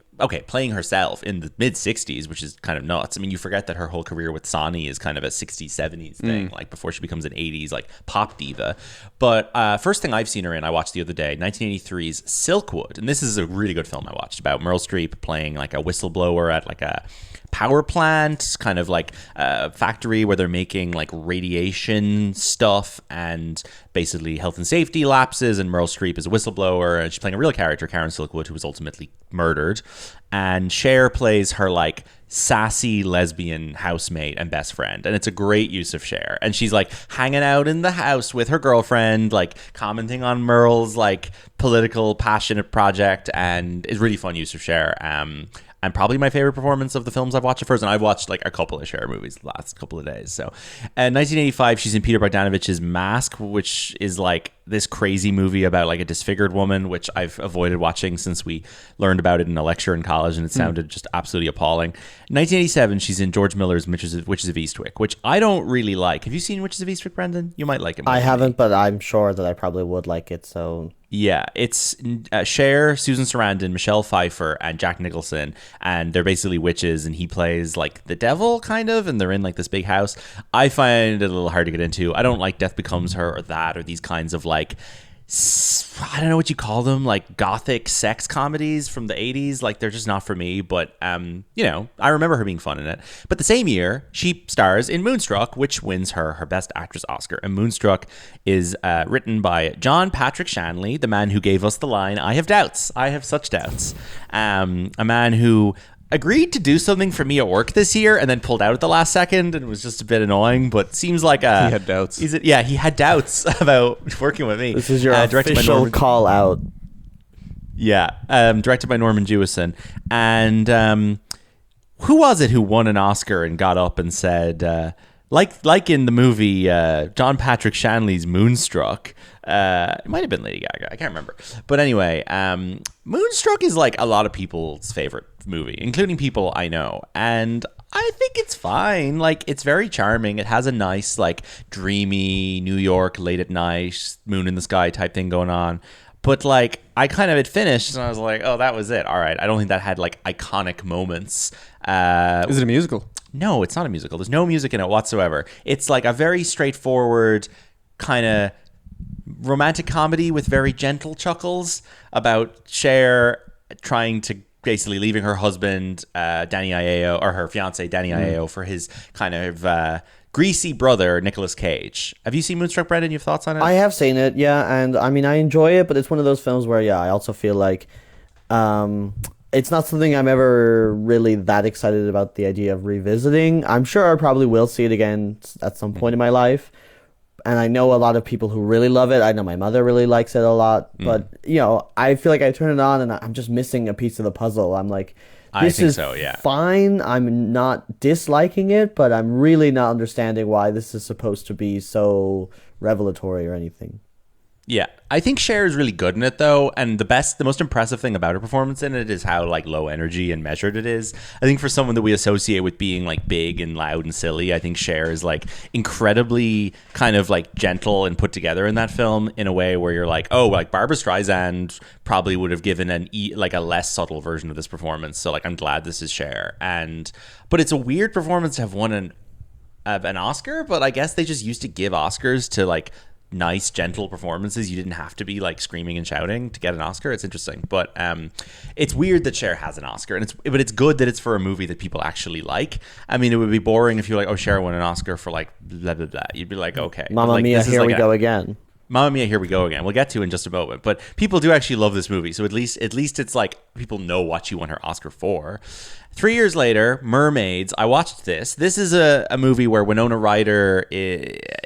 playing herself in the mid 60s, which is kind of nuts. I mean, you forget that her whole career with Sonny is kind of a 60s, 70s thing, like before she becomes an 80s like pop diva. But first thing I've seen her in, I watched the other day, 1983's Silkwood. And this is a really good film I watched about Meryl Streep playing like a whistleblower at like a power plant, kind of like a factory where they're making like radiation stuff and basically health and safety lapses. And Meryl Streep is a whistleblower, and she's playing a real character, Karen Silkwood, who was ultimately murdered. And Cher plays her like sassy lesbian housemate and best friend, and it's a great use of Cher. And she's like hanging out in the house with her girlfriend, like commenting on Merle's like political passionate project, and it's really fun use of Cher. And probably my favorite performance of the films I've watched of hers. And I've watched like a couple of Cher movies the last couple of days. So, in 1985, she's in Peter Bogdanovich's Mask, which is like this crazy movie about like a disfigured woman, which I've avoided watching since we learned about it in a lecture in college, and it sounded just absolutely appalling. 1987, she's in George Miller's Witches of Eastwick, which I don't really like. Have you seen Witches of Eastwick, Brendan? You might like it. I haven't, but I'm sure that I probably would like it. So yeah, it's Cher, Susan Sarandon, Michelle Pfeiffer, and Jack Nicholson, and they're basically witches, and he plays like the devil, kind of, and they're in like this big house. I find it a little hard to get into. I don't like Death Becomes Her or that, or these kinds of like, I don't know what you call them, like gothic sex comedies from the 80s. Like, they're just not for me, but I remember her being fun in it. But the same year, she stars in Moonstruck, which wins her Best Actress Oscar. And Moonstruck is written by John Patrick Shanley, the man who gave us the line, "I have doubts, I have such doubts." A man who agreed to do something for me at work this year and then pulled out at the last second, and it was just a bit annoying, but seems like he had doubts. He had doubts about working with me. this is your official call out. Yeah, directed by Norman Jewison. And who was it who won an Oscar and got up and said, like in the movie John Patrick Shanley's Moonstruck, it might have been Lady Gaga, I can't remember. But anyway, Moonstruck is like a lot of people's favorite movie, including people I know. And I think it's fine. Like, it's very charming. It has a nice, like, dreamy New York late at night, moon in the sky type thing going on. But, like, I kind of had finished and I was like, oh, that was it. All right. I don't think that had, like, iconic moments. Is it a musical? No, it's not a musical. There's no music in it whatsoever. It's like a very straightforward kind of romantic comedy with very gentle chuckles about Cher trying to basically leaving her husband, Danny Aiello, or her fiance, Danny Aiello, for his kind of greasy brother, Nicolas Cage. Have you seen Moonstruck, Brendan? You have thoughts on it? I have seen it, yeah, and I mean, I enjoy it, but it's one of those films where, I also feel like it's not something I'm ever really that excited about the idea of revisiting. I'm sure I probably will see it again at some point in my life. And I know a lot of people who really love it. I know my mother really likes it a lot. But, I feel like I turn it on and I'm just missing a piece of the puzzle. I'm like, this is fine. I'm not disliking it, but I'm really not understanding why this is supposed to be so revelatory or anything. Yeah, I think Cher is really good in it, though, and the most impressive thing about her performance in it is how like low energy and measured it is. I think for someone that we associate with being like big and loud and silly, I think Cher is like incredibly kind of like gentle and put together in that film in a way where you're like, oh, like Barbra Streisand probably would have given like a less subtle version of this performance. So like, I'm glad this is Cher, but it's a weird performance to have won an Oscar, but I guess they just used to give Oscars to like nice gentle performances. You didn't have to be like screaming and shouting to get an Oscar. It's interesting, but it's weird that Cher has an Oscar, and it's good that it's for a movie that people actually like. I mean, it would be boring if you're like, oh, Cher won an Oscar for like blah blah blah. You'd be like, okay, Mamma Mia, here we go again. Mamma Mia, here we go again. We'll get to in just a moment, but people do actually love this movie, so at least it's like people know what she won her Oscar for. 3 years later, Mermaids. I watched this. This is a movie where Winona Ryder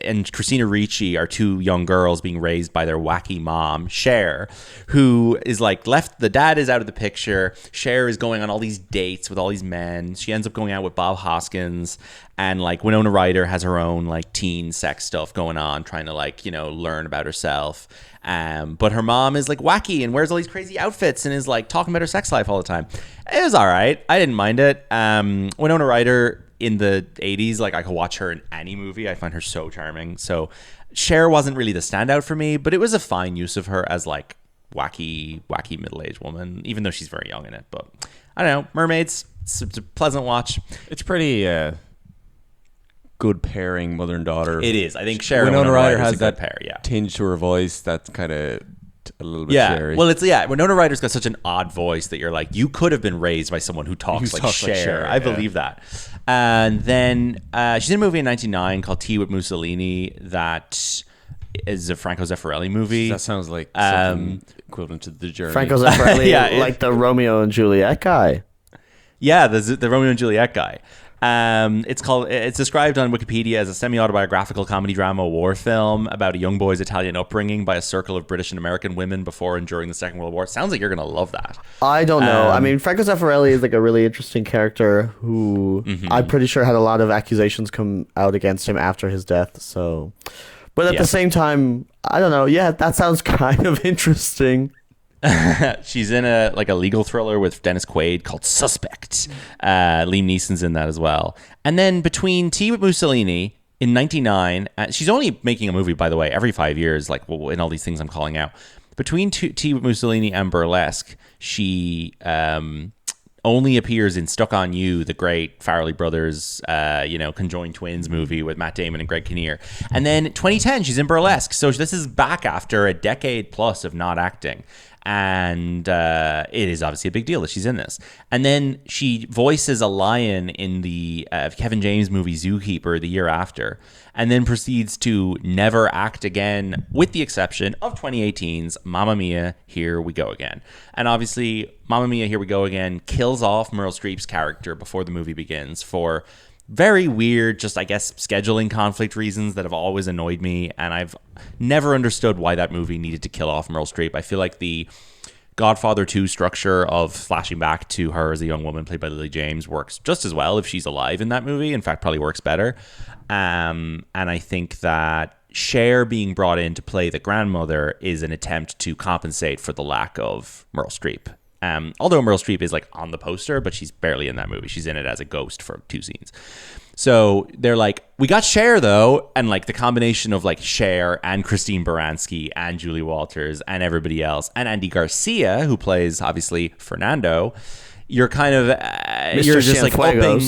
and Christina Ricci are two young girls being raised by their wacky mom, Cher, who is like left. The dad is out of the picture. Cher is going on all these dates with all these men. She ends up going out with Bob Hoskins. And like Winona Ryder has her own like teen sex stuff going on, trying to like, learn about herself. But her mom is like wacky and wears all these crazy outfits and is like talking about her sex life all the time. It was all right. I didn't mind it. Winona Ryder in the 80s. Like I could watch her in any movie. I find her so charming. So Cher wasn't really the standout for me, but it was a fine use of her as like wacky middle-aged woman, even though she's very young in it. But I don't know, Mermaids, it's a pleasant watch. It's pretty good pairing, mother and daughter. It is. I think Cher and Winona Ryder has a that good pair, yeah. tinge to her voice that's kind of a little bit scary. Well, Winona Ryder's got such an odd voice that you're like, you could have been raised by someone who talks like Cher. I believe that. And then she's in a movie in 1999 called Tea with Mussolini that is a Franco Zeffirelli movie. That sounds like something equivalent to The Journey. Franco Zeffirelli, like the Romeo and Juliet guy. Yeah, the Romeo and Juliet guy. It's described on Wikipedia as a semi-autobiographical comedy drama war film about a young boy's Italian upbringing by a circle of British and American women before and during the Second World War. Sounds like you're gonna love that. I don't know. I mean, Franco Zeffirelli is like a really interesting character who I'm pretty sure had a lot of accusations come out against him after his death. So, but at the same time, I don't know. Yeah, that sounds kind of interesting. She's in a legal thriller with Dennis Quaid called Suspect. Liam Neeson's in that as well. And then between Tea with Mussolini in 1999, she's only making a movie, by the way, every 5 years, like in all these things I'm calling out. Between Tea with Mussolini and Burlesque, she only appears in Stuck on You, the great Farrelly Brothers, conjoined twins movie with Matt Damon and Greg Kinnear. And then 2010, she's in Burlesque. So this is back after a decade plus of not acting. And it is obviously a big deal that she's in this. And then she voices a lion in the Kevin James movie Zookeeper the year after, and then proceeds to never act again, with the exception of 2018's Mamma Mia, Here We Go Again. And obviously, Mamma Mia, Here We Go Again kills off Meryl Streep's character before the movie begins for very weird, just I guess, scheduling conflict reasons that have always annoyed me, and I've never understood why that movie needed to kill off Meryl Streep. I feel like the Godfather 2 structure of flashing back to her as a young woman played by Lily James works just as well if she's alive in that movie. In fact, probably works better. And I think that Cher being brought in to play the grandmother is an attempt to compensate for the lack of Meryl Streep. Although Meryl Streep is like on the poster, but she's barely in that movie. She's in it as a ghost for 2 scenes. So they're like, we got Cher though, and like the combination of like Cher and Christine Baranski and Julie Walters and everybody else and Andy Garcia, who plays obviously Fernando. You're kind of you're just like upping.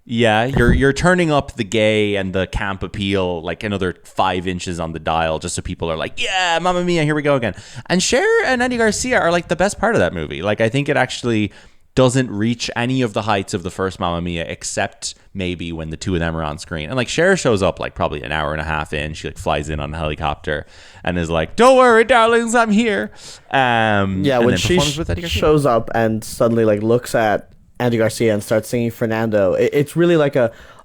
Yeah, you're turning up the gay and the camp appeal like another 5 inches on the dial, just so people are like, yeah, Mamma Mia, here we go again. And Cher and Andy Garcia are like the best part of that movie. Like, I think it actually doesn't reach any of the heights of the first Mamma Mia, except maybe when the two of them are on screen. And like Cher shows up like probably an hour and a half in. She like flies in on a helicopter and is like, "Don't worry, darlings, I'm here." When she shows up and suddenly like looks at Andy Garcia and starts singing Fernando, it's really like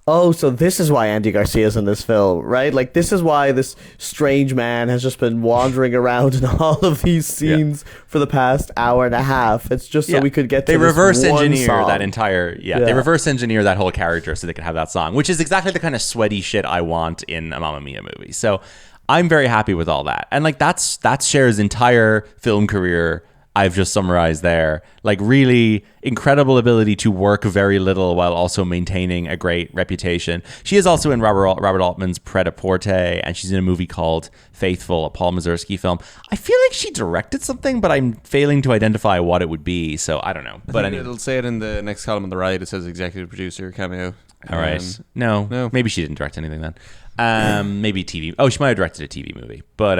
so this is why Andy Garcia's in this film, right? Like, this is why this strange man has just been wandering around in all of these scenes for the past hour and a half. It's just so we could get to they this reverse one engineer song. That entire they reverse engineer that whole character so they could have that song, which is exactly the kind of sweaty shit I want in a Mamma Mia movie. So I'm very happy with all that. And like that's Cher's entire film career I've just summarized there. Like, really incredible ability to work very little while also maintaining a great reputation. She is also in Robert Altman's Pret-a-Porter, and she's in a movie called Faithful, a Paul Mazursky film. I feel like she directed something, but I'm failing to identify what it would be, so I don't know. But anyway, it'll say it in the next column on the right. It says executive producer cameo. All right. No. Maybe she didn't direct anything then. Maybe TV. Oh, she might have directed a TV movie. But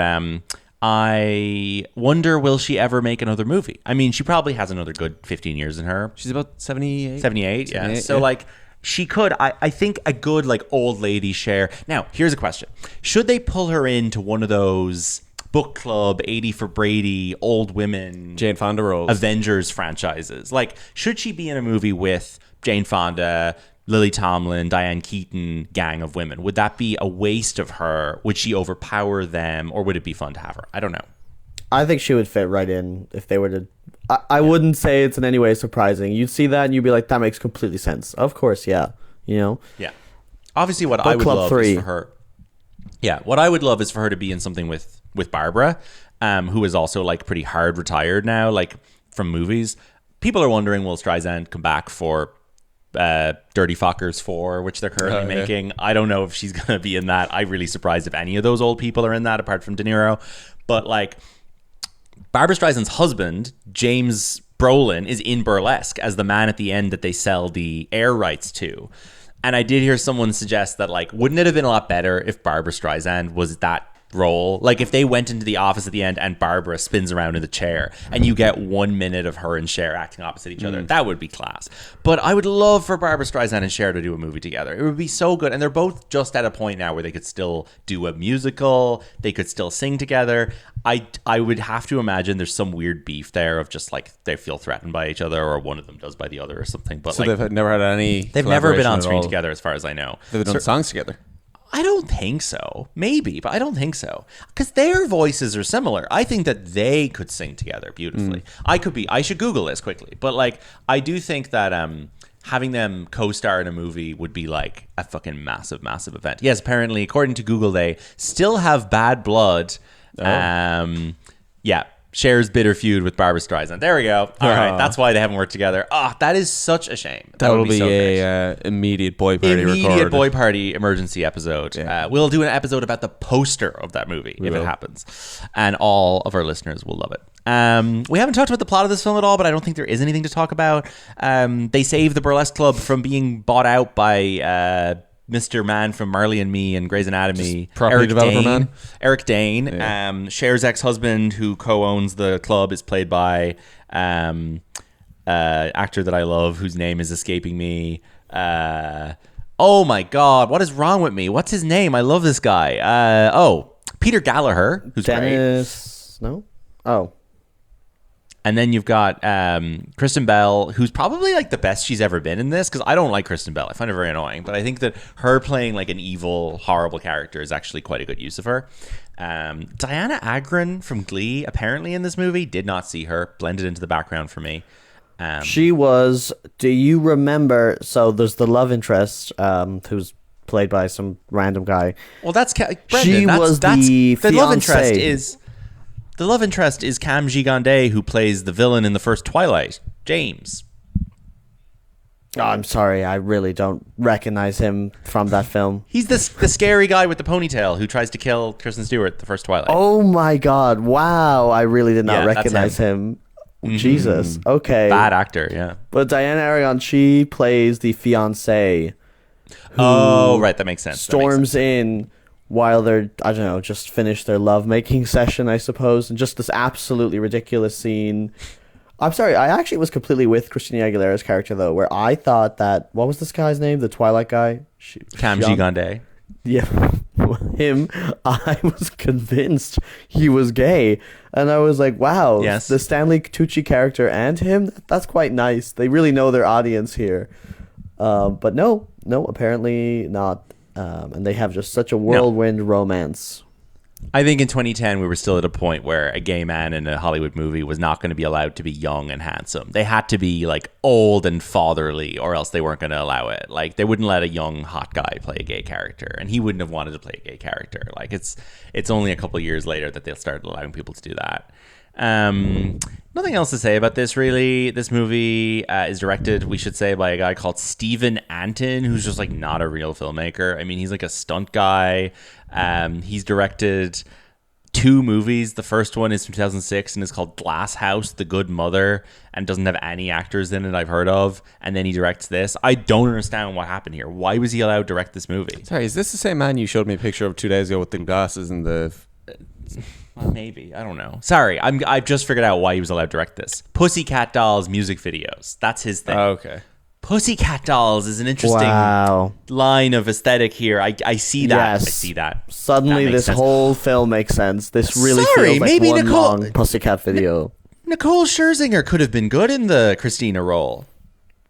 I wonder, will she ever make another movie? I mean, she probably has another good 15 years in her. She's about 78. 78, yeah. So, like, she could, I think a good, like, old lady Cher. Now, here's a question. Should they pull her into one of those book club, 80 for Brady, old women, Jane Fonda roles, Avengers franchises? Like, should she be in a movie with Jane Fonda, Lily Tomlin, Diane Keaton gang of women? Would that be a waste of her? Would she overpower them, or would it be fun to have her? I don't know. I think she would fit right in if they were to. I wouldn't say it's in any way surprising. You'd see that and you'd be like, that makes completely sense. Of course, yeah. You know? Yeah. Obviously, what I would love is for her. Yeah, what I would love is for her to be in something with Barbara, who is also like pretty hard retired now, like from movies. People are wondering, will Streisand come back for Dirty Fockers 4, which they're currently making. I don't know if she's going to be in that. I'm really surprised if any of those old people are in that, apart from De Niro. But like, Barbra Streisand's husband, James Brolin, is in Burlesque as the man at the end that they sell the air rights to. And I did hear someone suggest that, like, wouldn't it have been a lot better if Barbra Streisand was that role? Like, if they went into the office at the end and Barbara spins around in the chair and you get 1 minute of her and Cher acting opposite each other, that would be class. But I would love for Barbra Streisand and Cher to do a movie together. It would be so good. And they're both just at a point now where they could still do a musical. They could still sing together. I would have to imagine there's some weird beef there of just like they feel threatened by each other, or one of them does by the other or something. But so like, they've never had any. They've never been on screen together, as far as I know. They've done songs together. I don't think so. Maybe, but I don't think so. Because their voices are similar. I think that they could sing together beautifully. I should Google this quickly. But like, I do think that having them co-star in a movie would be like a fucking massive, massive event. Yes, apparently, according to Google, they still have bad blood. Yeah. Cher's bitter feud with Barbra Streisand. There we go. All right, that's why they haven't worked together. That is such a shame. That will be so a immediate boy party. Immediate boy party emergency episode. Yeah. We'll do an episode about the poster of that movie if it happens, and all of our listeners will love it. We haven't talked about the plot of this film at all, but I don't think there is anything to talk about. They save the Burlesque Club from being bought out by Mr. Man from Marley and Me and Grey's Anatomy, Eric Dane. Yeah. Cher's ex-husband, who co-owns the club, is played by actor that I love, whose name is escaping me. Oh my God, what is wrong with me? What's his name? I love this guy. Peter Gallagher, who's Dennis, great. No? Oh. And then you've got Kristen Bell, who's probably like the best she's ever been in this, because I don't like Kristen Bell. I find her very annoying. But I think that her playing like an evil, horrible character is actually quite a good use of her. Diana Agron from Glee, apparently in this movie, did not see her. Blended into the background for me. She was, do you remember, so there's the love interest who's played by some random guy. Well, that's Brendan. She was the love interest fiancé. is... The love interest is Cam Gigandet, who plays the villain in the first Twilight, James. Oh, I'm sorry, I really don't recognize him from that film. He's the scary guy with the ponytail who tries to kill Kristen Stewart the first Twilight. Oh my God, wow, I really did not recognize him. Jesus, okay. Bad actor, yeah. But Diana Aragon, she plays the fiancé. Oh, right, that makes sense. Storms in while they're, I don't know, just finished their lovemaking session, I suppose, and just this absolutely ridiculous scene. I'm sorry, I actually was completely with Christina Aguilera's character, though, where I thought that, what was this guy's name? The Twilight guy? Cam Gigandet. Yeah, him. I was convinced he was gay, and I was like, wow, yes. The Stanley Tucci character and him, that's quite nice. They really know their audience here. But no, apparently not. And they have just such a whirlwind romance. I think in 2010 we were still at a point where a gay man in a Hollywood movie was not going to be allowed to be young and handsome. They had to be like old and fatherly, or else they weren't going to allow it. Like, they wouldn't let a young hot guy play a gay character, and he wouldn't have wanted to play a gay character. Like, it's only a couple of years later that they'll start allowing people to do that. Nothing else to say about this, really. This movie is directed, we should say, by a guy called Stephen Anton, who's just like not a real filmmaker. I mean, he's like a stunt guy. He's directed 2 movies. The first one is from 2006 and is called Glass House, The Good Mother, and doesn't have any actors in it I've heard of. And then he directs this. I don't understand what happened here. Why was he allowed to direct this movie? Sorry, is this the same man you showed me a picture of 2 days ago with the glasses and the... Well, maybe. I don't know. Sorry, I've just figured out why he was allowed to direct this. Pussycat Dolls music videos. That's his thing. Oh, okay. Pussycat Dolls is an interesting line of aesthetic here. I see that. Yes. I see that. Suddenly that this sense. Whole film makes sense. This really Sorry, feels like maybe one Nicole- long Pussycat video. Nicole Scherzinger could have been good in the Christina role.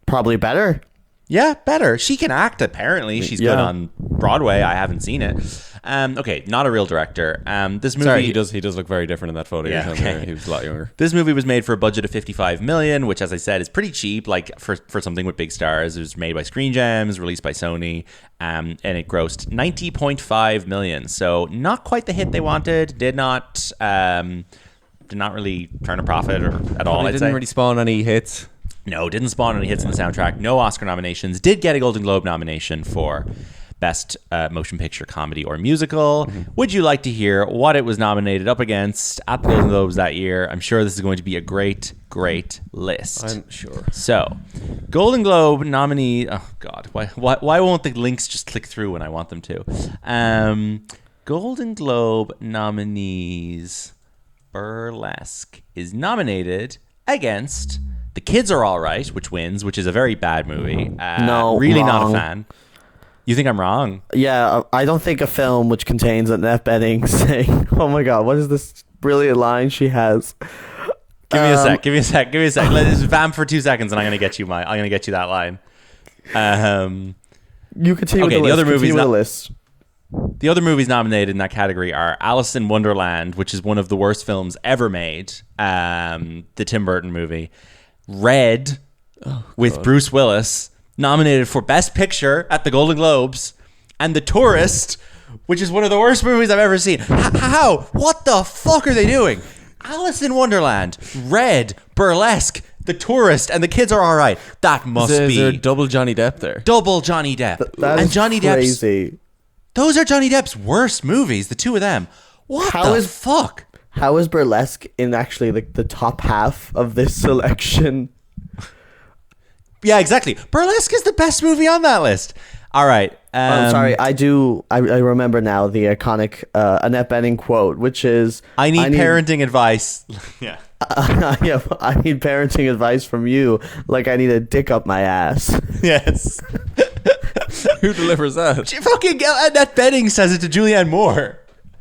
Probably better. Yeah, better. She can act, apparently. She's good on Broadway. I haven't seen it. Okay, not a real director. This movie... Sorry, he does look very different in that photo. Yeah, okay. He was a lot younger. This movie was made for a budget of $55 million, which, as I said, is pretty cheap. Like, for something with big stars. It was made by Screen Gems, released by Sony, and it grossed $90.5 million. So not quite the hit they wanted. Did not really turn a profit or at all. It didn't really spawn any hits. No, didn't spawn any hits on the soundtrack. No Oscar nominations. Did get a Golden Globe nomination for Best Motion Picture, Comedy, or Musical. Would you like to hear what it was nominated up against at the Golden Globes that year? I'm sure this is going to be a great, great list. I'm sure. So, Golden Globe nominee. Oh God, why won't the links just click through when I want them to? Golden Globe nominees. Burlesque is nominated against The Kids Are Alright, which wins, which is a very bad movie. No, really wrong. not a fan. You think I'm wrong? Yeah, I don't think a film which contains Annette Bening saying, "Oh my God, what is this brilliant line she has?" Give me a sec. Let's just vamp for 2 seconds, and I'm gonna get you that line. You continue with the list. the other movies. Continue with the list. The other movies nominated in that category are Alice in Wonderland, which is one of the worst films ever made, the Tim Burton movie. Red, with Bruce Willis, nominated for Best Picture at the Golden Globes. And The Tourist, which is one of the worst movies I've ever seen. How? What the fuck are they doing? Alice in Wonderland, Red, Burlesque, The Tourist, and The Kids Are Alright. That must be... Is there double Johnny Depp there? Double Johnny Depp. That and is Johnny crazy. Those are Johnny Depp's worst movies, the two of them. What the fuck? How is Burlesque in actually the top half of this selection? Yeah, exactly. Burlesque is the best movie on that list. All right. I'm sorry. I remember now the iconic Annette Bening quote, which is, I need parenting advice. Yeah. Yeah, I need parenting advice from you, like I need a dick up my ass. Yes. Who delivers that? Fucking Annette Bening says it to Julianne Moore.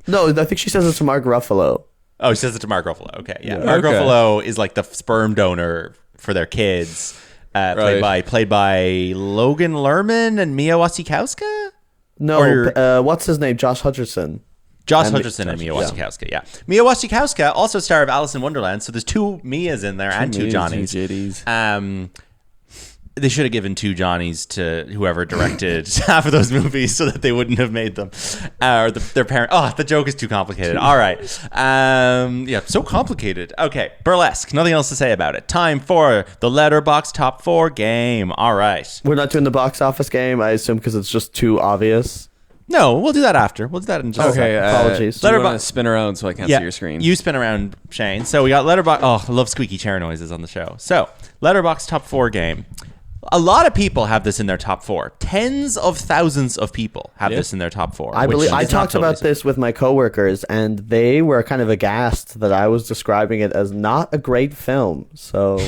No, I think she says it to Mark Ruffalo. Oh, she says it to Mark Ruffalo. Okay, yeah. Mark Ruffalo is like the sperm donor for their kids, played by Logan Lerman and Mia Wasikowska. No, what's his name? Josh Hutcherson. Josh Hutcherson and Mia Wasikowska, yeah. Mia Wasikowska, also star of Alice in Wonderland, so there's two Mias in there and two Johnnies. Two JDs. They should have given two Johnnies to whoever directed half of those movies so that they wouldn't have made them. Or their parent. Oh, the joke is too complicated. All right. Yeah, so complicated. Okay, Burlesque. Nothing else to say about it. Time for the Letterboxd Top 4 game. All right. We're not doing the box office game, I assume, because it's just too obvious. No, we'll do that after. We'll do that in just a second. Apologies. Do you want to spin around so I can't see your screen? You spin around, Shane. So we got Letterboxd. Oh, I love squeaky chair noises on the show. So, Letterboxd Top 4 game. A lot of people have this in their top 4. Tens of thousands of people have this in their top 4. I talked about this with my coworkers, and they were kind of aghast that I was describing it as not a great film. So,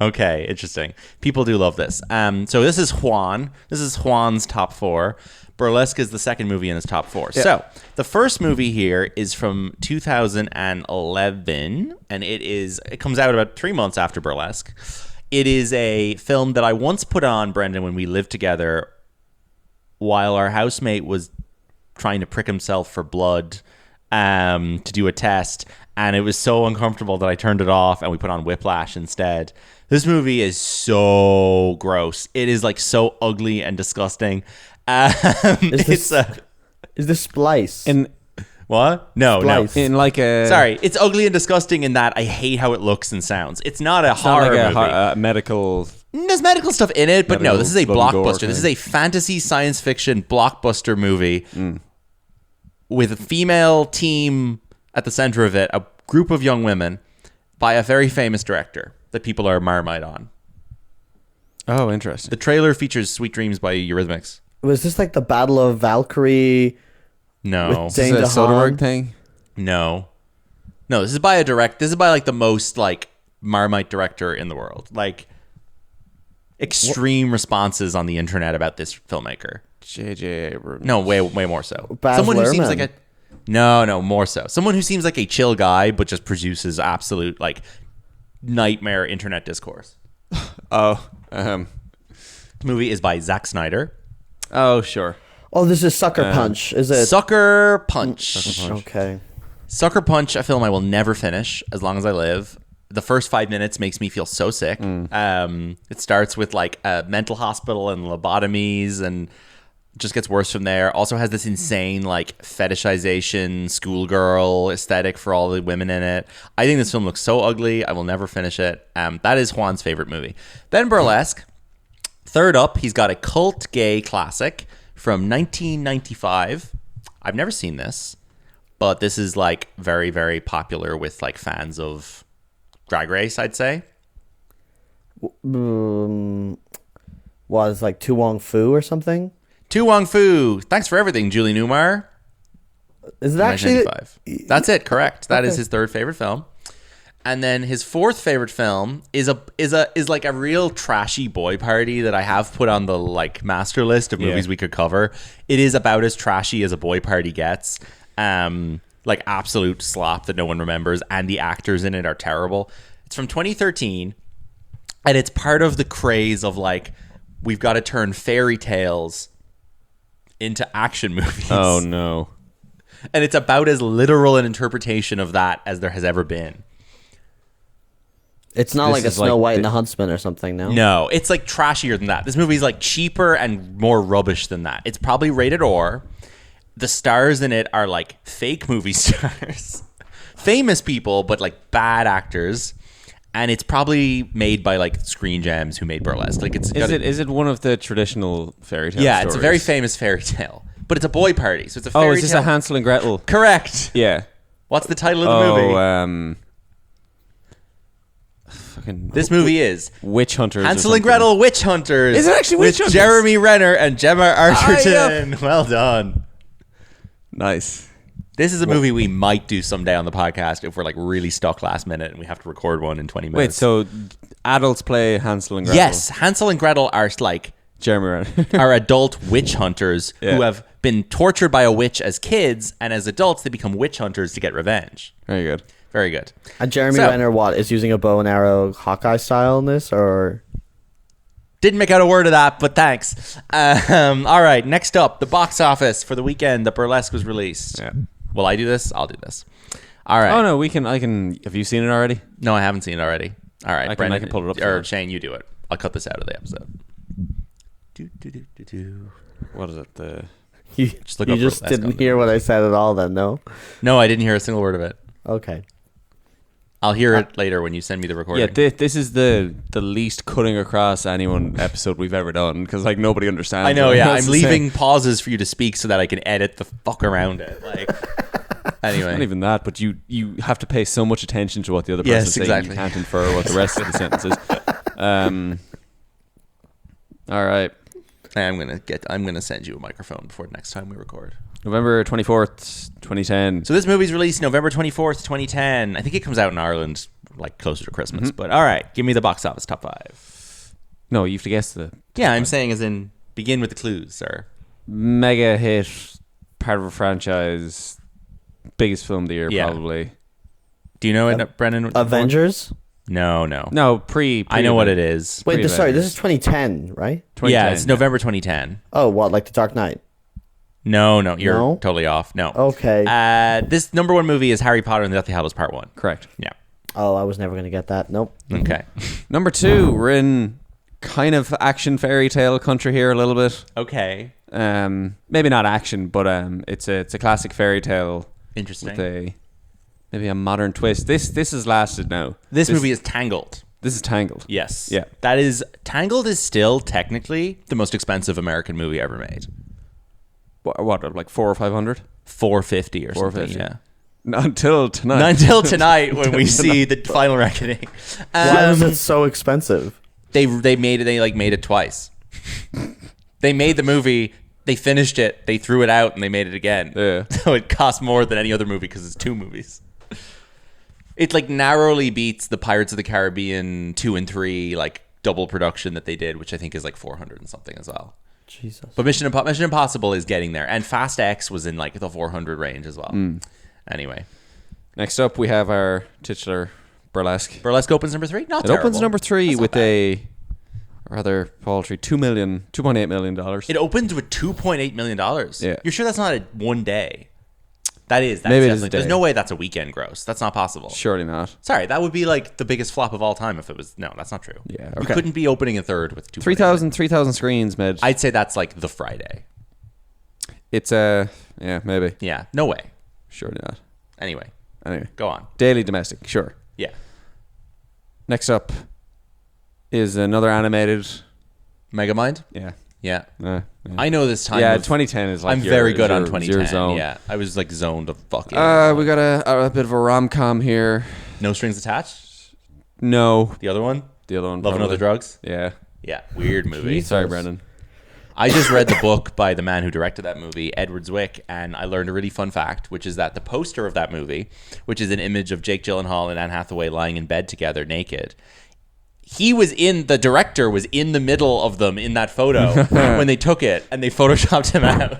okay, interesting. People do love this. So this is Juan. This is Juan's top 4. Burlesque is the second movie in his top 4. Yeah. So the first movie here is from 2011, and it comes out about 3 months after Burlesque. It is a film that I once put on, Brendan, when we lived together while our housemate was trying to prick himself for blood to do a test. And it was so uncomfortable that I turned it off and we put on Whiplash instead. This movie is so gross. It is like so ugly and disgusting. Is this Splice? What? No. Sorry, it's ugly and disgusting in that I hate how it looks and sounds. It's not a horror movie. Medical. There's medical stuff in it, but no, this is a blockbuster. This is a fantasy science fiction blockbuster movie with a female team at the center of it, a group of young women by a very famous director that people are Marmite on. Oh, interesting. The trailer features Sweet Dreams by Eurythmics. Was this like the Battle of Valkyrie? No. Is this a Soderbergh thing? No, this is by like the most like Marmite director in the world. Like extreme responses on the internet about this filmmaker. J.J. Abrams. No, way more so. Baz Someone who Luhrmann. seems like a no, more so. Someone who seems like a chill guy but just produces absolute like nightmare internet discourse. The movie is by Zack Snyder. Oh, sure. Oh, this is Sucker Punch. Is it? Sucker Punch. Okay. Sucker Punch, a film I will never finish as long as I live. The first 5 minutes makes me feel so sick. It starts with like a mental hospital and lobotomies and Just gets worse from there. Also has this insane like fetishization schoolgirl aesthetic for all the women in it. I think this film looks so ugly. I will never finish it. That is Juan's favorite movie. Then Burlesque. Third up, he's got a cult gay classic from 1995. I've never seen this, but this is like very, very popular with like fans of Drag Race, I'd say. Was like Tu Wong Fu or something? Tu Wong Fu. Thanks for everything, Julie Newmar. Is it actually? 1995. That's it. Correct. That is his third favorite film. And then his fourth favorite film is like a real trashy boy party that I have put on the like master list of movies we could cover. It is about as trashy as a boy party gets. Like absolute slop that no one remembers, and the actors in it are terrible. It's from 2013, and it's part of the craze of like we've got to turn fairy tales into action movies. Oh no. And it's about as literal an interpretation of that as there has ever been. It's not like a Snow White and the Huntsman or something, no? No, it's like trashier than that. This movie's like cheaper and more rubbish than that. It's probably rated R. The stars in it are like fake movie stars. Famous people, but like bad actors. And it's probably made by like Screen Gems who made Burlesque. Like is it one of the traditional fairy tale Yeah, stories? it's a very famous fairy tale. But it's a boy party, so it's a fairy tale. Oh, is this a Hansel and Gretel? Correct. Yeah. What's the title of the movie? This movie is Witch Hunters. Hansel and Gretel Witch Hunters. Is it actually Witch with Hunters? Jeremy Renner and Gemma Arterton. Well done. Nice. This is a movie we might do someday on the podcast if we're like really stuck last minute and we have to record one in 20 Wait, minutes. so adults play Hansel and Gretel? Yes, Hansel and Gretel are like Jeremy Renner. are adult witch hunters Yeah. who have been tortured by a witch as kids, and as adults they become witch hunters to get revenge. Very good. Very good. And Jeremy So- Renner, is using a bow and arrow Hawkeye style in this, or? Didn't make out a word of that, but thanks. All right, next up, the box office for the weekend that Burlesque was released. Yeah. Will I do this? I'll do this. All right. Oh no, I can. Have you seen it already? No, I haven't seen it already. All right, I Brendan, can pull it up Or for you. Shane, you do it. I'll cut this out of the episode. What is it? You Just look you up just Burlesque on didn't the- hear what I said at all then, no? No, I didn't hear a single word of it. Okay. I'll hear it later when you send me the recording. Yeah, this is the least cutting across anyone episode we've ever done because like nobody understands. I know, what yeah. else I'm to say. leaving pauses for you to speak so that I can edit the fuck around it. Like, anyway. Not even that, but you have to pay so much attention to what the other person Yes, is saying. exactly. You can't infer what the rest of the sentence is. All right. I'm gonna send you a microphone before next time we record. November 24th, 2010. So this movie's released November 24th, 2010. I think it comes out in Ireland like closer to Christmas. But all right, give me the box office top 5. No, you have to guess the Yeah, I'm saying as in begin with the clues, sir. mega hit, part of a franchise, biggest film of the year, Yeah. probably. Do you know it, Brendan? Avengers? No. No, pre I know what it is. Wait, sorry, this Pre-Avengers. is 2010, right? 2010, Yeah, it's November 2010. Oh, what, like The Dark Knight? No, you're No? totally off. No. Okay. This number 1 movie is Harry Potter and the Deathly Hallows Part 1. Correct. Yeah. Oh, I was never going to get that. Nope. Okay. Number 2, we're in kind of action fairy tale country here a little bit. Okay. Maybe not action, but it's a classic fairy tale Interesting. with maybe a modern twist. This has lasted now. This movie is Tangled. This is Tangled. Yes. Yeah. Tangled is still technically the most expensive American movie ever made. What like 400 or 500? $450 or something. 450. Yeah. Not until tonight. Not until tonight when we see the final reckoning. Why was it so expensive? They made it twice. They made the movie, they finished it, they threw it out, and they made it again. Yeah. So it cost more than any other movie because it's 2 movies. It like narrowly beats the Pirates of the Caribbean 2 and 3 like double production that they did, which I think is like 400 and something as well. Jesus. But Mission Impossible is getting there, and Fast X was in like the 400 range as well. Anyway, Next up, we have our titular Burlesque. Burlesque opens number 3. Not It terrible. opens number 3 That's not with bad. a rather paltry $2.8 million. It opens with $2.8 million. Yeah. You're sure that's not a one day? That's Maybe it is a definitely. day. There's no way that's a weekend gross. That's not possible. Surely not. Sorry, that would be like the biggest flop of all time if it was. No, that's not true. Yeah, We okay. couldn't be opening a third with 2. 3,000 screens, Med. I'd say that's like the Friday. It's maybe. Yeah, no way. Surely not. Anyway, go on. Daily Domestic, sure. Yeah. Next up is another animated. Megamind? Yeah. Yeah. Yeah. I know this time. Yeah, 2010 is like I'm your- very good on your 2010. zone. Yeah, I was like zoned the fuck in. We got a bit of a rom-com here. No Strings Attached? No. The other one? The other one. Love and Other Drugs? Yeah. Yeah, weird movie. Sorry, Brendan. I just read the book by the man who directed that movie, Edward Zwick, and I learned a really fun fact, which is that the poster of that movie, which is an image of Jake Gyllenhaal and Anne Hathaway lying in bed together naked, the director was in the middle of them in that photo when they took it, and they photoshopped him out.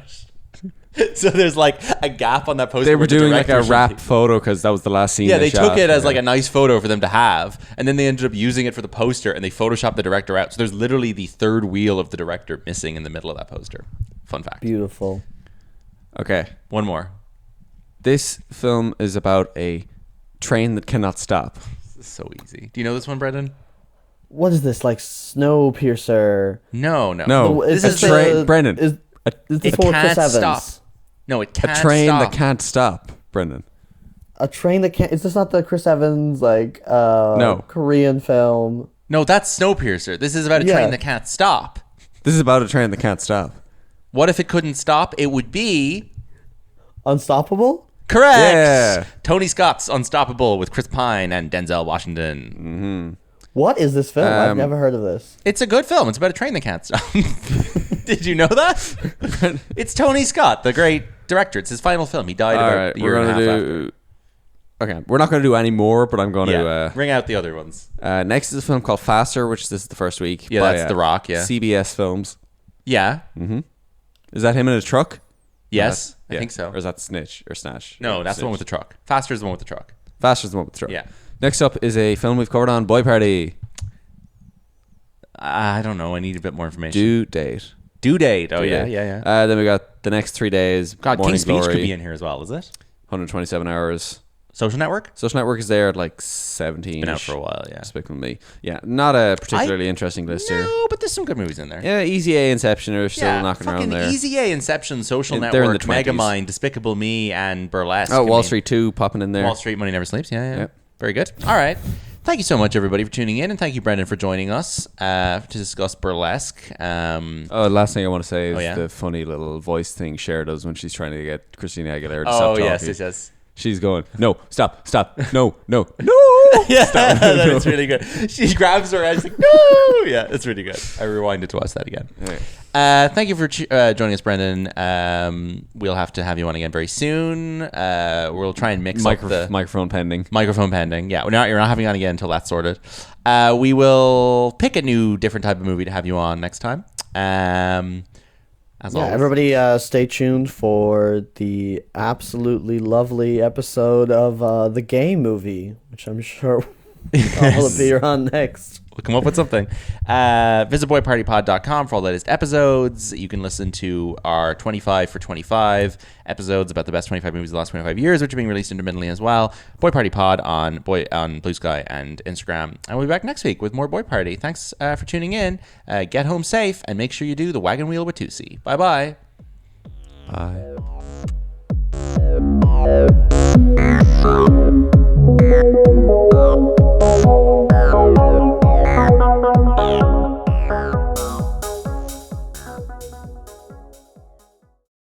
So there's like a gap on that poster. They were doing like a director should wrap be- photo because that was the last scene. Yeah, they shot. took it as like a nice photo for them to have, and then they ended up using it for the poster, and they photoshopped the director out. So there's literally the third wheel of the director missing in the middle of that poster. Fun fact. Beautiful. Okay. One more. This film is about a train that cannot stop. This is so easy. Do you know this one, Brendan? What is this, like Snowpiercer? No. No, Is it's this a train. Brendan. Is this It for can't Chris Evans? stop. No, it can't A train stop. that can't stop, Brendan. A train that can't. Is this not the Chris Evans No. Korean film? No, that's Snowpiercer. This is about a Yeah. train that can't stop. This is about a train that can't stop. What if it couldn't stop? It would be Unstoppable? correct. Yeah. Tony Scott's Unstoppable with Chris Pine and Denzel Washington. What is this film? I've never heard of this. It's a good film. It's about a train that can't stop. Did you know that? It's Tony Scott, the great director. It's his final film. He died All about right, a year and a half after. Okay, we're not going to do any more, but I'm going Yeah, to. ring out the other ones. Next is a film called Faster, which this is the first week. Yeah, by, that's The Rock, yeah. CBS Films. Yeah. Is that him in a truck? Yes, Yeah. I think so. Or is that Snitch or Snatch? No, that's the one with the truck. Faster's the one with the truck. Faster's the one with the truck. Yeah. Next up is a film we've covered on Boy Party. I don't know. I need a bit more information. Due date. Due date. Oh, Due yeah, date. yeah. Then we got the next 3 days. God, Morning King's Speech Glory, could be in here as well, is it? 127 hours. Social Network? Social Network is there at like 17. Been out for a while, yeah. Despicable Me. Yeah, not a particularly interesting list here. No, but there's some good movies in there. Yeah, Easy A, Inception are still knocking around fucking there. Easy A, Inception, Social They're in the Network, 20s. Megamind, Despicable Me, and Burlesque. Oh, I Wall mean, Street 2 popping in there. Wall Street, Money Never Sleeps. Yeah. Yep. Very good. All right. Thank you so much, everybody, for tuning in, and thank you, Brendan, for joining us to discuss Burlesque. Last thing I want to say is yeah? the funny little voice thing Cher does when she's trying to get Christina Aguilera to stop talking. yes. She's going, no, stop, no. Yeah, that is really good. She grabs her and she's like, no! Yeah, it's really good. I rewinded to watch that again. Thank you for joining us, Brendan. We'll have to have you on again very soon. We'll try and mix up the... Microphone pending. Microphone pending. Yeah, you're not having you on again until that's sorted. We will pick a new, different type of movie to have you on next time. As always. Everybody stay tuned for the absolutely lovely episode of the Game Movie, which I'm sure will appear on next. We'll come up with something. Visit boypartypod.com for all the latest episodes. You can listen to our 25 for 25 episodes about the best 25 movies of the last 25 years, which are being released intermittently as well. Boy Party Pod on Blue Sky and Instagram. And we'll be back next week with more Boy Party. Thanks for tuning in. Get home safe and make sure you do the wagon wheel with Tusi. Bye-bye. Bye.